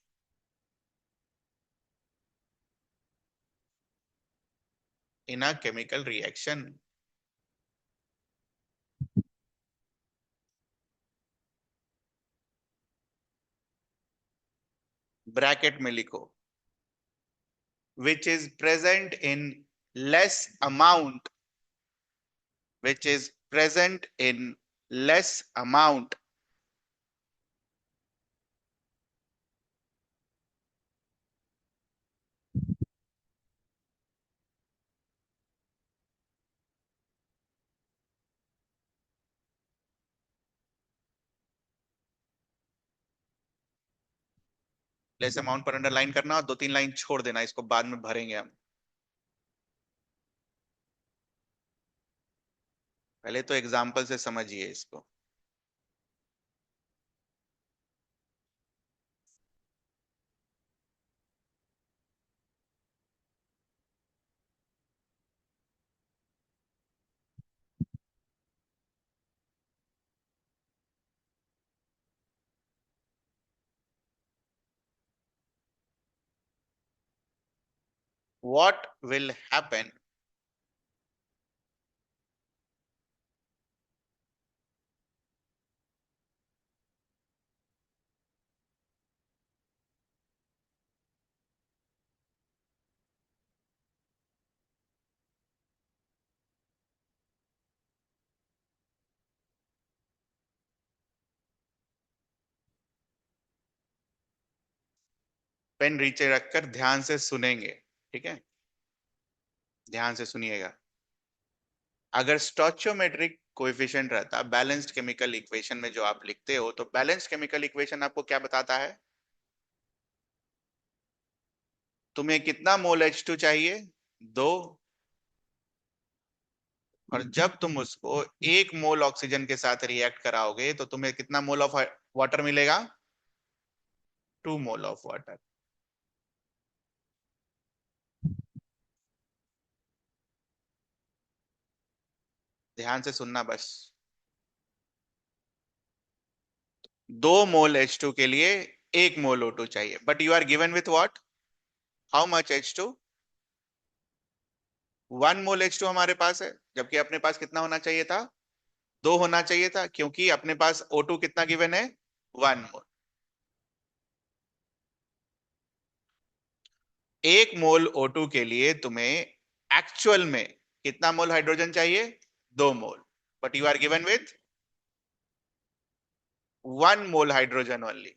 in a chemical reaction bracket में लिखो, which is present in less amount, which is present in less amount less amount पर अंडरलाइन करना और 2-3 लाइन छोड़ देना, इसको बाद में भरेंगे हम. पहले तो एग्जांपल से समझिए इसको. What will happen पेन नीचे रखकर ध्यान से सुनेंगे. ठीक है, ध्यान से सुनिएगा. अगर स्टोइचियोमेट्रिक कोएफिशिएंट रहता बैलेंस्ड केमिकल इक्वेशन में जो आप लिखते हो, तो बैलेंस्ड केमिकल इक्वेशन आपको क्या बताता है? तुम्हें कितना मोल H2 चाहिए? 2. और जब तुम उसको 1 मोल ऑक्सीजन के साथ रिएक्ट कराओगे तो तुम्हें कितना मोल ऑफ वाटर मिलेगा? 2 मोल ऑफ वाटर. ध्यान से सुनना बस. 2 मोल H2 के लिए 1 मोल O2 चाहिए, but you are given with what? How much H2? 1 mole H2 हमारे पास है, जबकि अपने पास कितना होना चाहिए था? 2 होना चाहिए था, क्योंकि अपने पास O2 कितना गिवन है? 1 मोल। 1 मोल O2 के लिए तुम्हें एक्चुअल में कितना मोल हाइड्रोजन चाहिए? 2 mole. But you are given with 1 mole hydrogen only,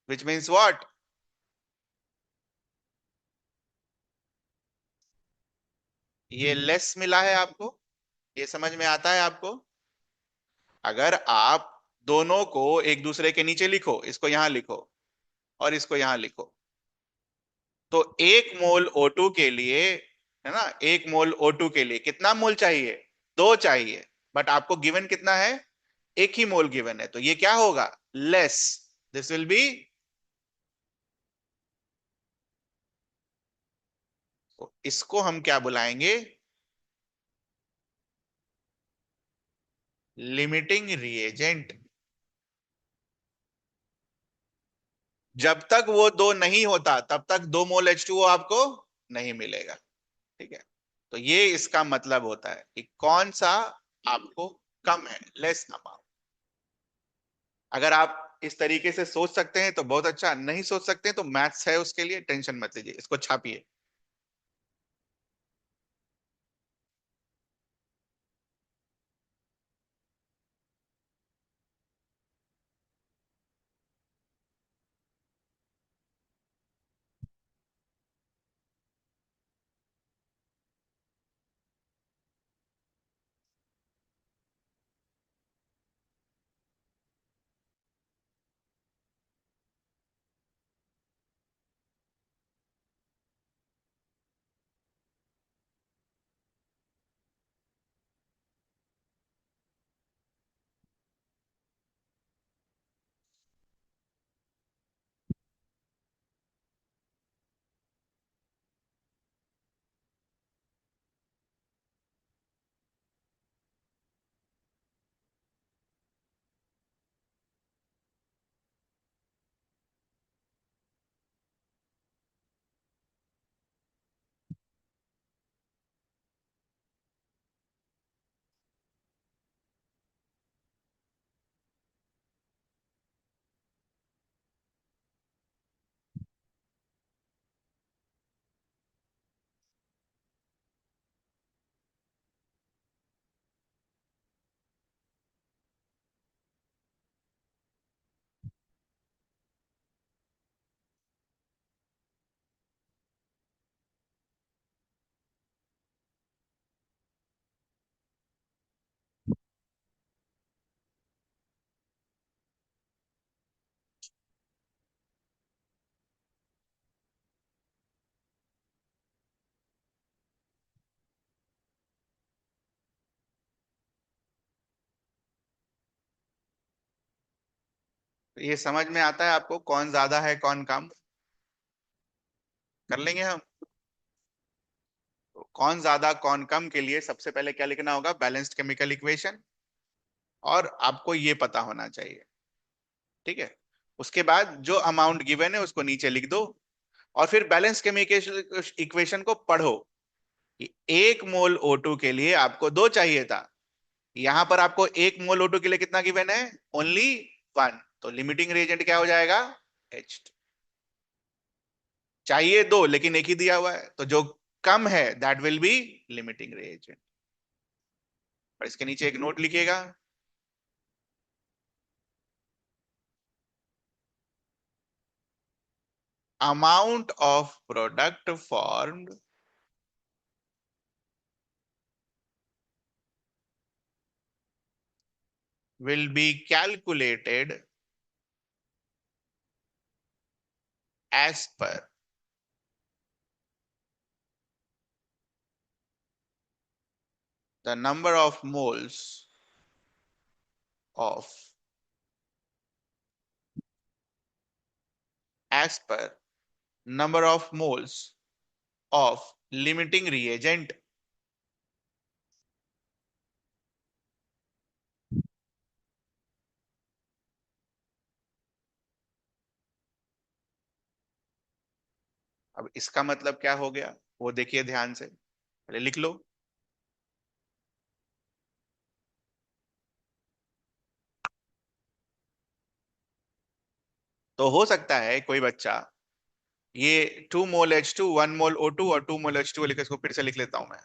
which means what? ये लेस मिला है आपको। ये समझ में आता है आपको? अगर आप दोनों को एक दूसरे के नीचे लिखो, इसको यहां लिखो और इसको यहां लिखो, तो 1 मोल O2 के लिए, है ना, 1 मोल O2 के लिए कितना मोल चाहिए? 2 चाहिए। बट आपको गिवन कितना है? 1 ही मोल गिवन है, तो ये क्या होगा? लेस। दिस विल बी, इसको हम क्या बुलाएंगे? Limiting reagent. जब तक वो दो नहीं होता तब तक 2 मोल H2O आपको नहीं मिलेगा। ठीक है, तो ये इसका मतलब होता है कि कौन सा आपको कम है, लेस अमाउंट। अगर आप इस तरीके से सोच सकते हैं तो बहुत अच्छा, नहीं सोच सकते हैं तो मैथ्स है उसके लिए, टेंशन मत लीजिए, इसको छापिए। तो ये समझ में आता है आपको कौन ज्यादा है कौन कम? कर लेंगे हम। तो कौन ज्यादा कौन कम के लिए सबसे पहले क्या लिखना होगा? Balanced chemical equation. और आपको ये पता होना चाहिए। ठीक है, उसके बाद जो अमाउंट गिवन है उसको नीचे लिख दो, और फिर बैलेंस केमिकल इक्वेशन को पढ़ो कि 1 मोल O2 के लिए आपको 2 चाहिए था, यहां पर आपको 1 मोल O2 के लिए कितना गिवन है? ओनली 1। तो लिमिटिंग रिएजेंट क्या हो जाएगा? H2। चाहिए 2 लेकिन एक ही दिया हुआ है, तो जो कम है that will be limiting reagent. और इसके नीचे एक नोट लिखिएगा। Amount of product formed will be calculated as per the number of moles of, as per number of moles of limiting reagent। अब इसका मतलब क्या हो गया वो देखिए ध्यान से, पहले लिख लो। तो हो सकता है कोई बच्चा ये 2 मोल H2 1 मोल O2 और 2 मोल H2 लिख, इसको फिर से लिख लेता हूं मैं।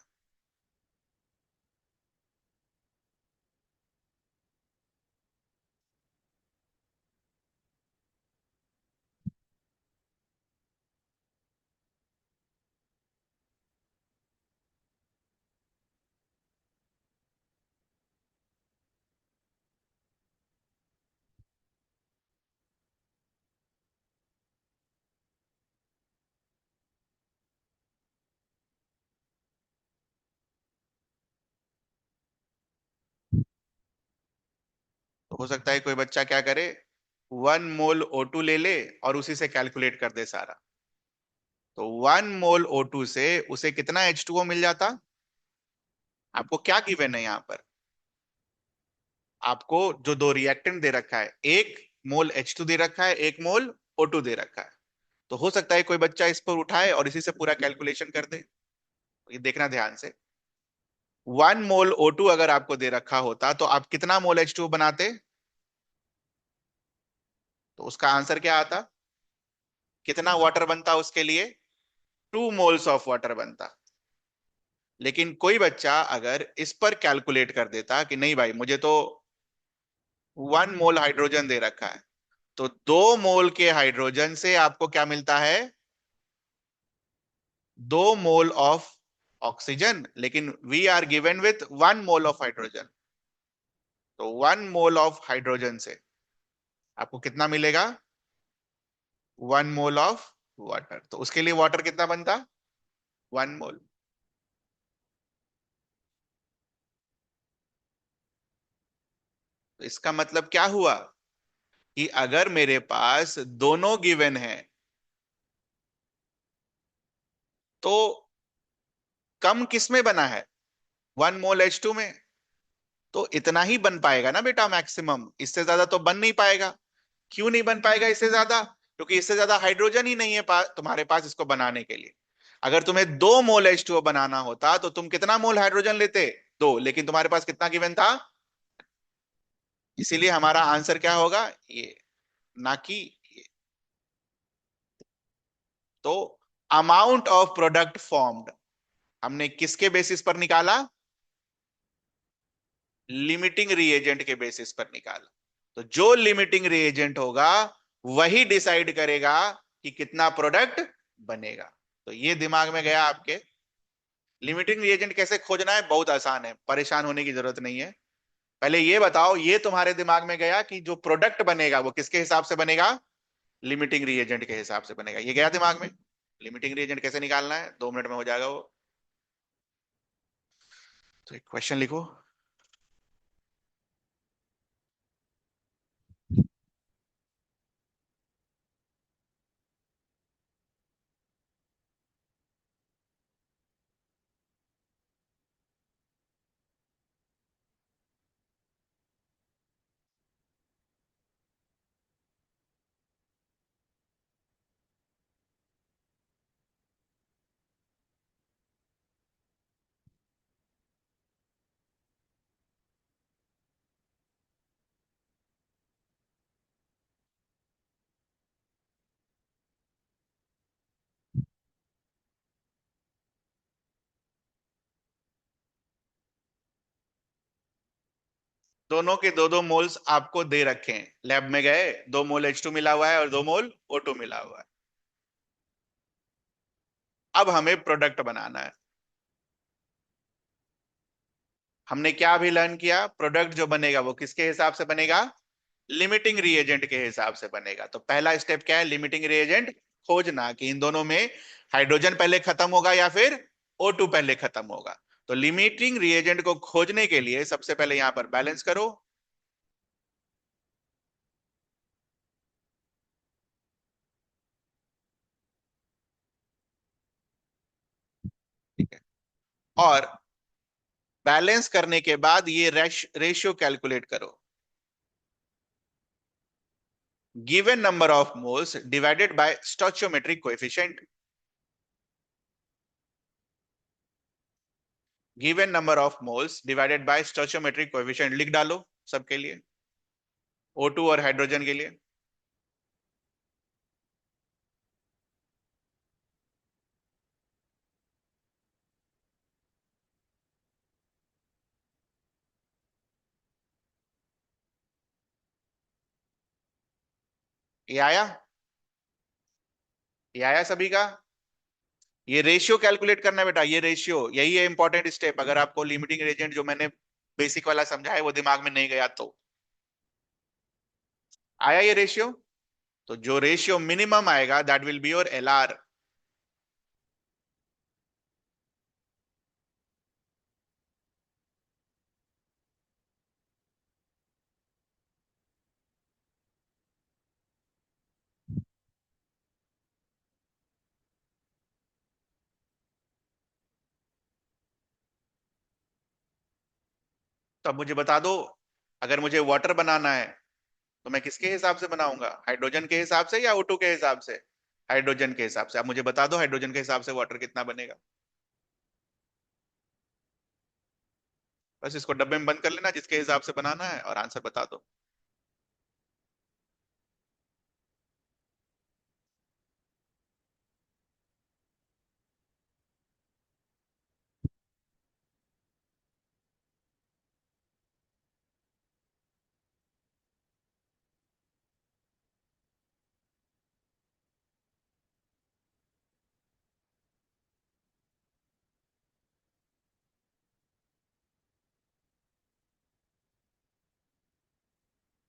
तो हो सकता है कोई बच्चा क्या करे, 1 मोल O2 ले ले और उसी से कैलकुलेट कर दे सारा। तो 1 मोल O2 से उसे कितना H2O मिल जाता? आपको क्या गिवन है यहाँ पर? आपको जो दो रिएक्टेंट दे रखा है, 1 मोल H2 दे रखा है, 1 मोल O2 दे रखा है। तो हो सकता है कोई बच्चा इस पर उठाए और इसी से पूरा कैलकुलेशन कर दे। ये देखना ध्यान से, 1 मोल O2 अगर आपको दे रखा होता तो आप कितना मोल H2O बनाते? तो उसका आंसर क्या आता? कितना वाटर बनता उसके लिए? 2 मोल्स ऑफ वाटर बनता। लेकिन कोई बच्चा अगर इस पर कैलकुलेट कर देता कि नहीं भाई, मुझे तो 1 मोल हाइड्रोजन दे रखा है, तो 2 मोल के हाइड्रोजन से आपको क्या मिलता है? 2 मोल ऑफ ऑक्सीजन। लेकिन we are given with 1 mole of hydrogen. तो 1 मोल ऑफ हाइड्रोजन से आपको कितना मिलेगा? 1 मोल ऑफ वाटर। तो उसके लिए वाटर कितना बनता? 1 मोल। तो इसका मतलब क्या हुआ कि अगर मेरे पास दोनों गिवन है तो कम किस में बना है? 1 मोल H2 में। तो इतना ही बन पाएगा ना बेटा मैक्सिमम, इससे ज्यादा तो बन नहीं पाएगा। क्यों नहीं बन पाएगा इससे ज्यादा? क्योंकि इससे ज्यादा हाइड्रोजन ही नहीं है तुम्हारे पास इसको बनाने के लिए। अगर तुम्हें 2 मोल H2O बनाना होता तो तुम कितना मोल हाइड्रोजन लेते? 2। लेकिन तुम्हारे पास कितना गिवन था? इसीलिए हमारा आंसर क्या होगा? ये, ना कि ये। तो अमाउंट ऑफ प्रोडक्ट फॉर्म्ड हमने किसके बेसिस पर निकाला? लिमिटिंग रिएजेंट के बेसिस पर निकाला। तो जो लिमिटिंग रिएजेंट होगा वही डिसाइड करेगा कि कितना प्रोडक्ट बनेगा। तो ये दिमाग में गया आपके। लिमिटिंग रिएजेंट कैसे खोजना है? बहुत आसान है, परेशान होने की जरूरत नहीं है। पहले ये बताओ, ये तुम्हारे दिमाग में गया कि जो प्रोडक्ट बनेगा वो किसके हिसाब से बनेगा? लिमिटिंग रिएजेंट के हिसाब से बनेगा। ये गया दिमाग में? लिमिटिंग रिएजेंट कैसे निकालना है 2 मिनट में हो जाएगा वो। तो एक क्वेश्चन लिखो। दोनों के 2-2 मोल्स आपको दे रखे हैं, लैब में गए, 2 मोल H2 मिला हुआ है और 2 मोल O2 मिला हुआ है। अब हमें प्रोडक्ट बनाना है। हमने क्या अभी लर्न किया? प्रोडक्ट जो बनेगा वो किसके हिसाब से बनेगा? लिमिटिंग रिएजेंट के हिसाब से बनेगा। तो पहला स्टेप क्या है? लिमिटिंग रिएजेंट खोजना, कि इन दोनों में हाइड्रोजन पहले खत्म होगा या फिर O2 पहले खत्म होगा। तो लिमिटिंग रिएजेंट को खोजने के लिए सबसे पहले यहां पर बैलेंस करो। ठीक है। और बैलेंस करने के बाद ये रेशियो कैलकुलेट करो। Given number of moles divided by stoichiometric coefficient. Given number of moles divided by stoichiometric coefficient लिख डालो सबके लिए, O2 और हाइड्रोजन के लिए। ये आया? ये आया सभी का? ये रेशियो कैलकुलेट करना है बेटा, ये रेशियो, यही है इंपॉर्टेंट स्टेप। अगर आपको लिमिटिंग एजेंट जो मैंने बेसिक वाला समझाया वो दिमाग में नहीं गया तो। आया ये रेशियो? तो जो रेशियो मिनिमम आएगा that will be your LR. तो अब मुझे बता दो, अगर मुझे वाटर बनाना है तो मैं किसके हिसाब से बनाऊंगा? हाइड्रोजन के हिसाब से या O2 के हिसाब से? हाइड्रोजन के हिसाब से। आप मुझे बता दो हाइड्रोजन के हिसाब से वाटर कितना बनेगा। बस इसको डब्बे में बंद कर लेना जिसके हिसाब से बनाना है और आंसर बता दो।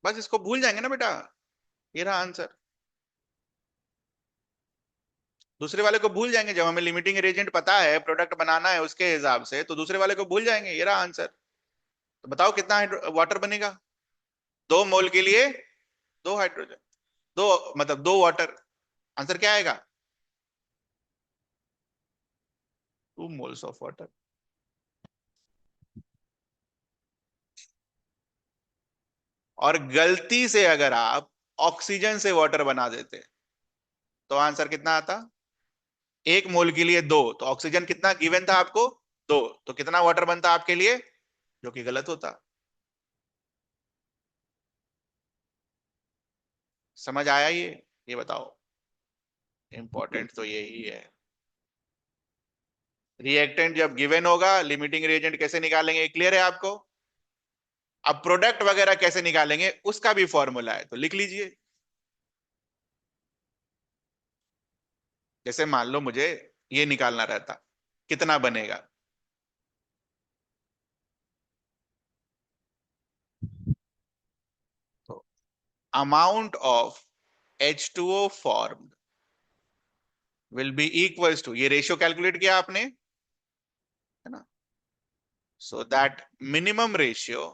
बस इसको भूल जाएंगे ना बेटा, ये रहा आंसर। दूसरे वाले को भूल जाएंगे, जब हमें लिमिटिंग एजेंट पता है, प्रोडक्ट बनाना है उसके हिसाब से, तो दूसरे वाले को भूल जाएंगे। ये रहा आंसर। तो बताओ कितना वाटर बनेगा? 2 मोल के लिए 2 हाइड्रोजन, दो मतलब 2 वाटर। आंसर क्या आएगा? 2 मोल्स ऑफ वाटर। और गलती से अगर आप ऑक्सीजन से वाटर बना देते तो आंसर कितना आता? 1 मोल के लिए 2, तो ऑक्सीजन कितना गिवन था आपको? 2, तो कितना वाटर बनता आपके लिए? जो कि गलत होता। समझ आया ये बताओ। इंपॉर्टेंट तो यही है। रिएक्टेंट जब गिवन होगा, लिमिटिंग रिएजेंट कैसे निकालेंगे क्लियर है आपको? अब प्रोडक्ट वगैरह कैसे निकालेंगे उसका भी फॉर्मूला है, तो लिख लीजिए। जैसे मान लो मुझे ये निकालना रहता, कितना बनेगा? तो amount of H2O formed will be equals to, ये रेशियो कैलकुलेट किया आपने, है ना? So that minimum ratio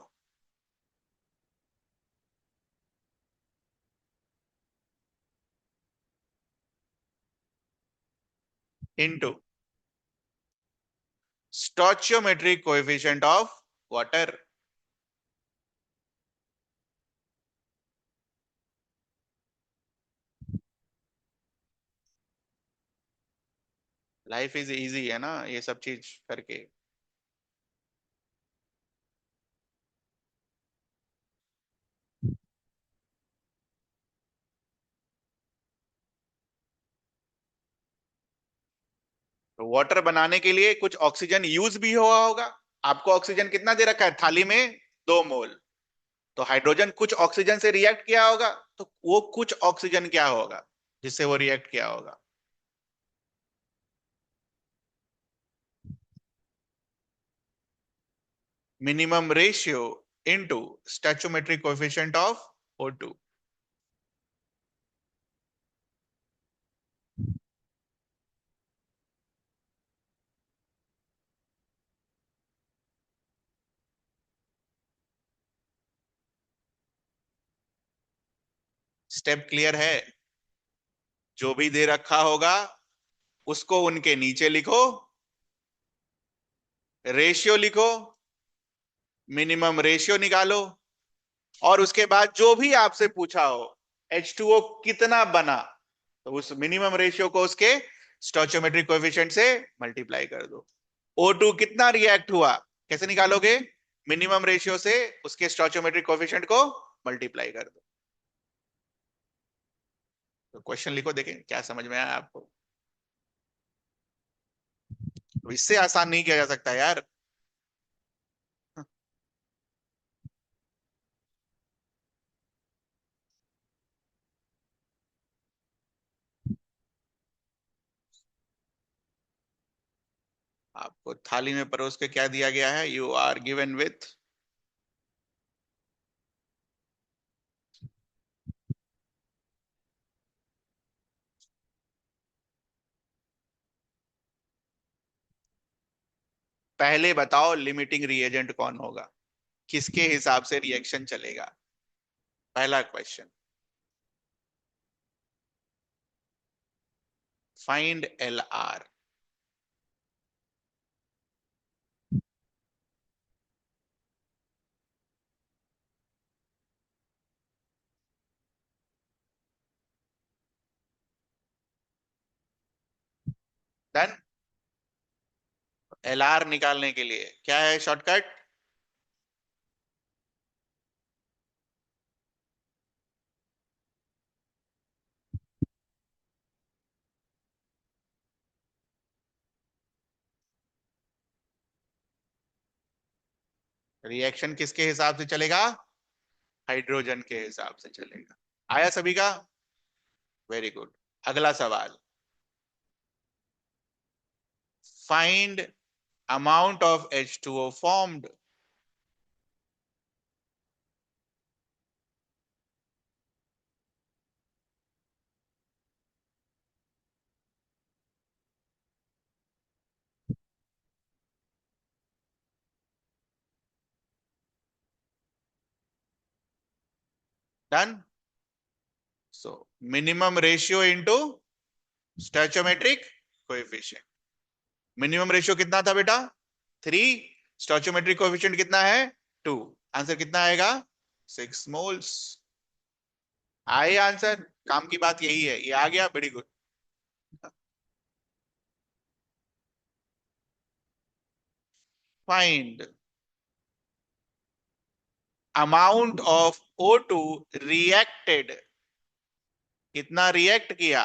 into stoichiometric coefficient of water. Life is easy है ना ये सब चीज करके। तो वाटर बनाने के लिए कुछ ऑक्सीजन यूज भी हुआ होगा। आपको ऑक्सीजन कितना दे रखा है थाली में? 2 मोल। तो हाइड्रोजन कुछ ऑक्सीजन से रिएक्ट किया होगा, तो वो कुछ ऑक्सीजन क्या होगा जिससे वो रिएक्ट किया होगा? Minimum ratio into stoichiometric coefficient of O2। Step clear है? जो भी दे रखा होगा उसको उनके नीचे लिखो, रेशियो लिखो, मिनिमम रेशियो निकालो, और उसके बाद जो भी आपसे पूछा हो H2O कितना बना, तो उस मिनिमम रेशियो को उसके स्टोइचियोमेट्रिक कोएफिशिएंट से मल्टीप्लाई कर दो। O2 कितना रिएक्ट हुआ कैसे निकालोगे? मिनिमम रेशियो से उसके स्टोइचियोमेट्रिक कोएफिशिएंट को मल्टीप्लाई कर दो। तो क्वेश्चन लिखो, देखें क्या समझ में आया आपको। तो इससे आसान नहीं किया जा सकता यार। आपको थाली में परोस के क्या दिया गया है? यू आर गिवन विथ पहले बताओ लिमिटिंग रिएजेंट कौन होगा, किसके हिसाब से रिएक्शन चलेगा? पहला question, find L R. Done. L R निकालने के लिए क्या है शॉर्टकट? रिएक्शन किसके हिसाब से चलेगा? हाइड्रोजन के हिसाब से चलेगा। आया सभी का? Very good. अगला सवाल, find amount of H2O formed. Done. So minimum ratio into stoichiometric coefficient. Minimum ratio कितना था बेटा? 3। स्टोइचोमेट्रिक कोएफिशिएंट कितना है? 2। आंसर कितना आएगा? 6 मोल्स। आए आंसर? काम की बात यही है, ये आ गया, very good. Find amount of O2 reacted. कितना रिएक्ट किया?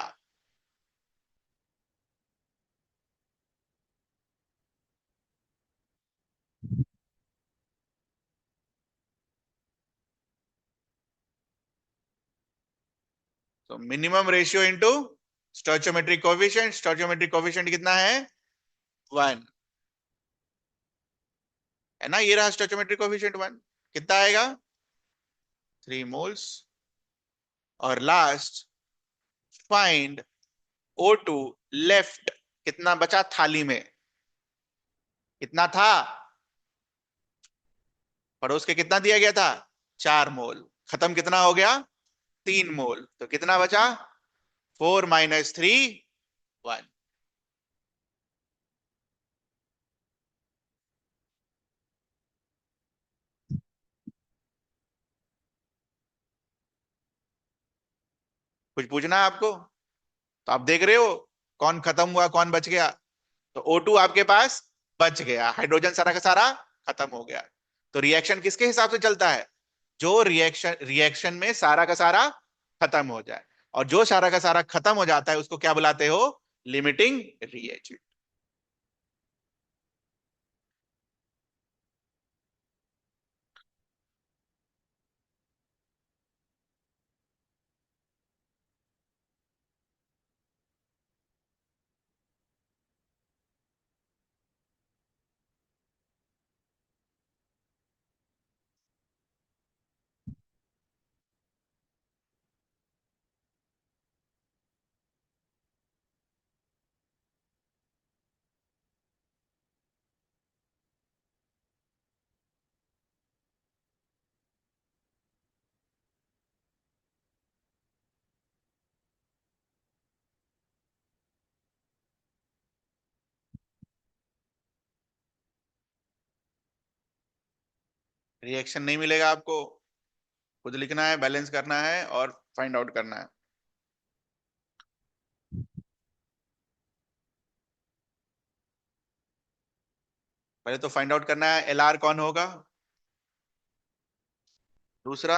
तो minimum ratio into stoichiometric coefficient. Stoichiometric coefficient कितना है? 1 है ना, ये रहा स्टोइचोमेट्रिक कोएफिशिएंट 1। कितना आएगा? 3 मोल्स। और लास्ट, फाइंड O2 लेफ्ट। कितना बचा थाली में? कितना था? पड़ोस के कितना दिया गया था? 4 मोल। खत्म कितना हो गया? 3 मोल। तो कितना बचा? 4 - 3 1। कुछ पूछना है आपको? तो आप देख रहे हो कौन खत्म हुआ कौन बच गया। तो O2 आपके पास बच गया, हाइड्रोजन सारा का सारा खत्म हो गया। तो रिएक्शन किसके हिसाब से चलता है? जो रिएक्शन रिएक्शन में सारा का सारा खत्म हो जाए, और जो सारा का सारा खत्म हो जाता है उसको क्या बुलाते हो? Limiting reagent. रिएक्शन नहीं मिलेगा आपको, खुद लिखना है, बैलेंस करना है और फाइंड आउट करना है। पहले तो फाइंड आउट करना है एल आर कौन होगा। दूसरा,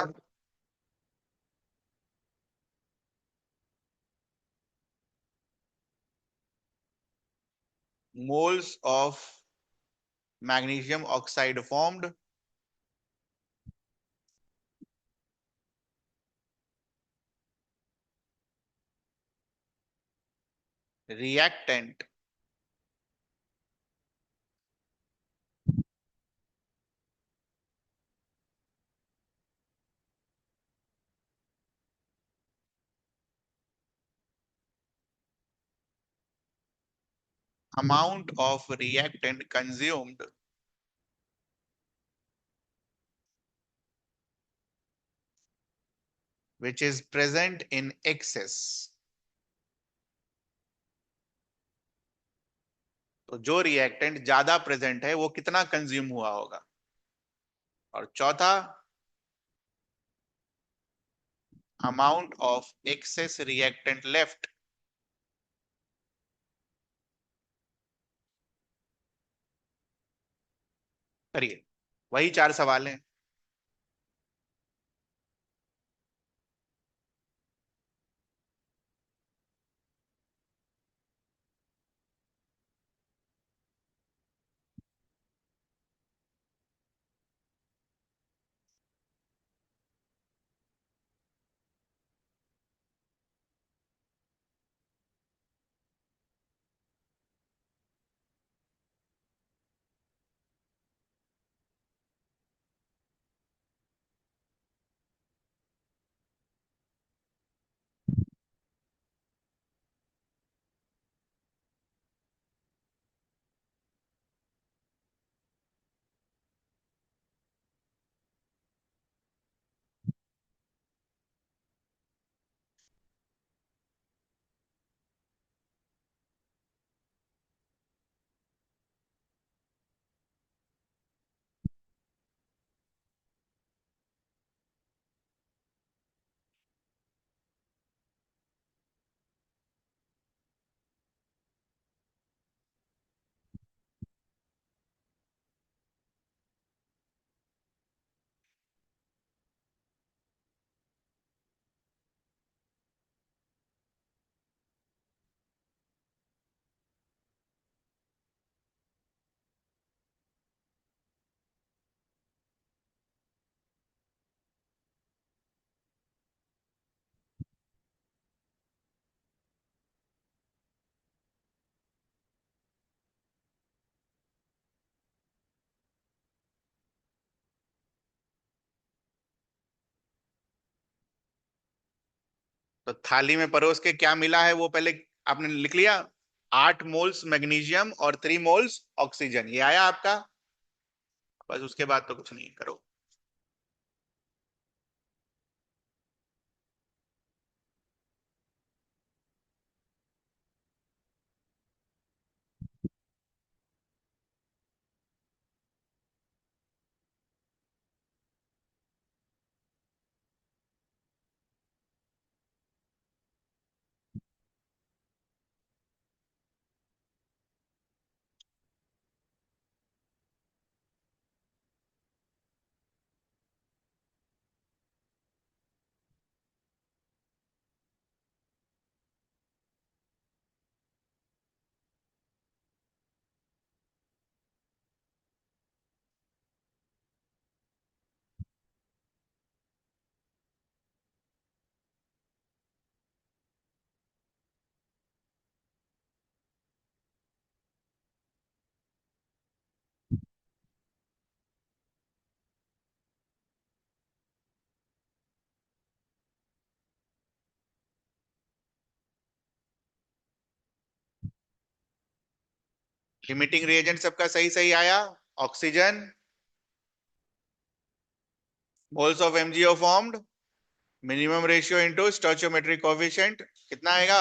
moles of magnesium oxide formed. Reactant amount of reactant consumed which is present in excess. तो जो रिएक्टेंट ज्यादा प्रेजेंट है वो कितना कंज्यूम हुआ होगा। और चौथा, amount of excess reactant left. करिए, वही 4 सवाल हैं। तो थाली में परोस के क्या मिला है वो पहले आपने लिख लिया। 8 मोल्स मैग्नीशियम और 3 मोल्स ऑक्सीजन, ये आया आपका। बस उसके बाद तो कुछ नहीं करो। लिमिटिंग रिएजेंट सबका सही सही आया। Oxygen, moles of MgO formed, minimum ratio into stoichiometric coefficient कितना आएगा?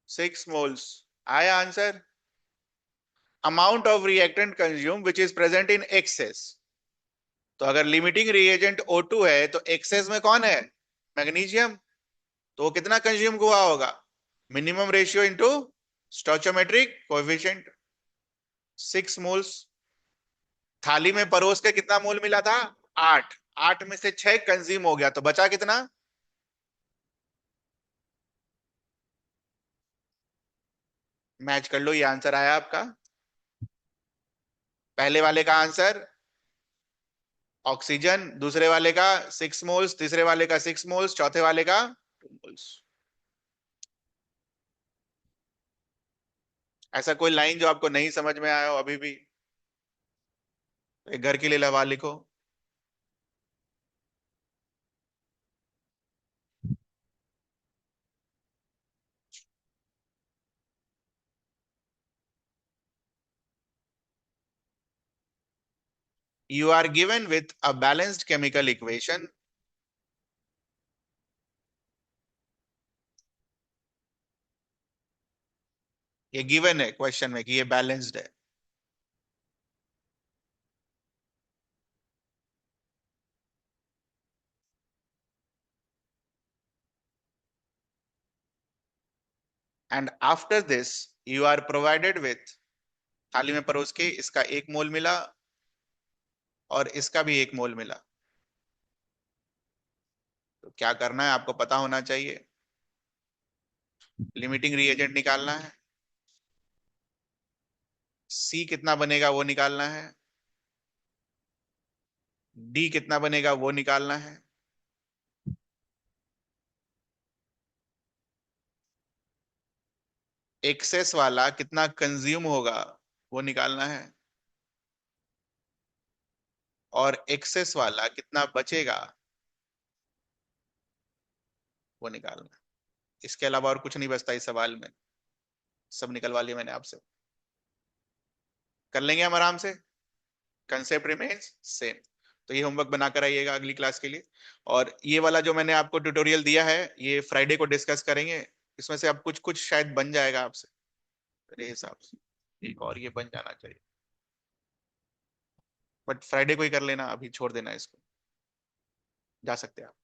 6 मोल्स। आया answer. Amount of reactant consume which is present in excess. तो अगर लिमिटिंग रिएजेंट O2 है तो एक्सेस में कौन है? मैग्नीशियम। तो वो कितना कंज्यूम हुआ होगा? Minimum ratio into stoichiometric coefficient, 6 moles. थाली में परोस के कितना मोल मिला था? 8। 8 में से 6 कंज्यूम हो गया, तो बचा कितना? मैच कर लो, ये आंसर आया आपका। पहले वाले का आंसर ऑक्सीजन, दूसरे वाले का 6 मोल्स, तीसरे वाले का 6 मोल्स, चौथे वाले का 2 मोल्स। ऐसा कोई लाइन जो आपको नहीं समझ में आया हो अभी भी? एक घर के लिए लवा लिखो। You are given with a balanced chemical equation. ये गिवन है क्वेश्चन में कि ये बैलेंस्ड है. And after this you are provided with, थाली में परोस के इसका 1 मोल मिला और इसका भी 1 मोल मिला. तो क्या करना है आपको पता होना चाहिए. लिमिटिंग रिएजेंट निकालना है. सी कितना बनेगा वो निकालना है. डी कितना बनेगा वो निकालना है. एक्सेस वाला कितना कंज्यूम होगा वो निकालना है. और एक्सेस वाला कितना बचेगा वो निकालना है. इसके अलावा और कुछ नहीं बचता इस सवाल में. सब निकलवा लिया मैंने आपसे. कर लेंगे हम आराम से. Concept remains same. तो ये होमवर्क बनाकर आइएगा अगली क्लास के लिए. और ये वाला जो मैंने आपको ट्यूटोरियल दिया है ये फ्राइडे को डिस्कस करेंगे. इसमें से अब कुछ कुछ शायद बन जाएगा आपसे मेरे हिसाब से. एक और ये बन जाना चाहिए. बट फ्राइडे को ही कर लेना, अभी छोड़ देना इसको. जा सकते हैं आप.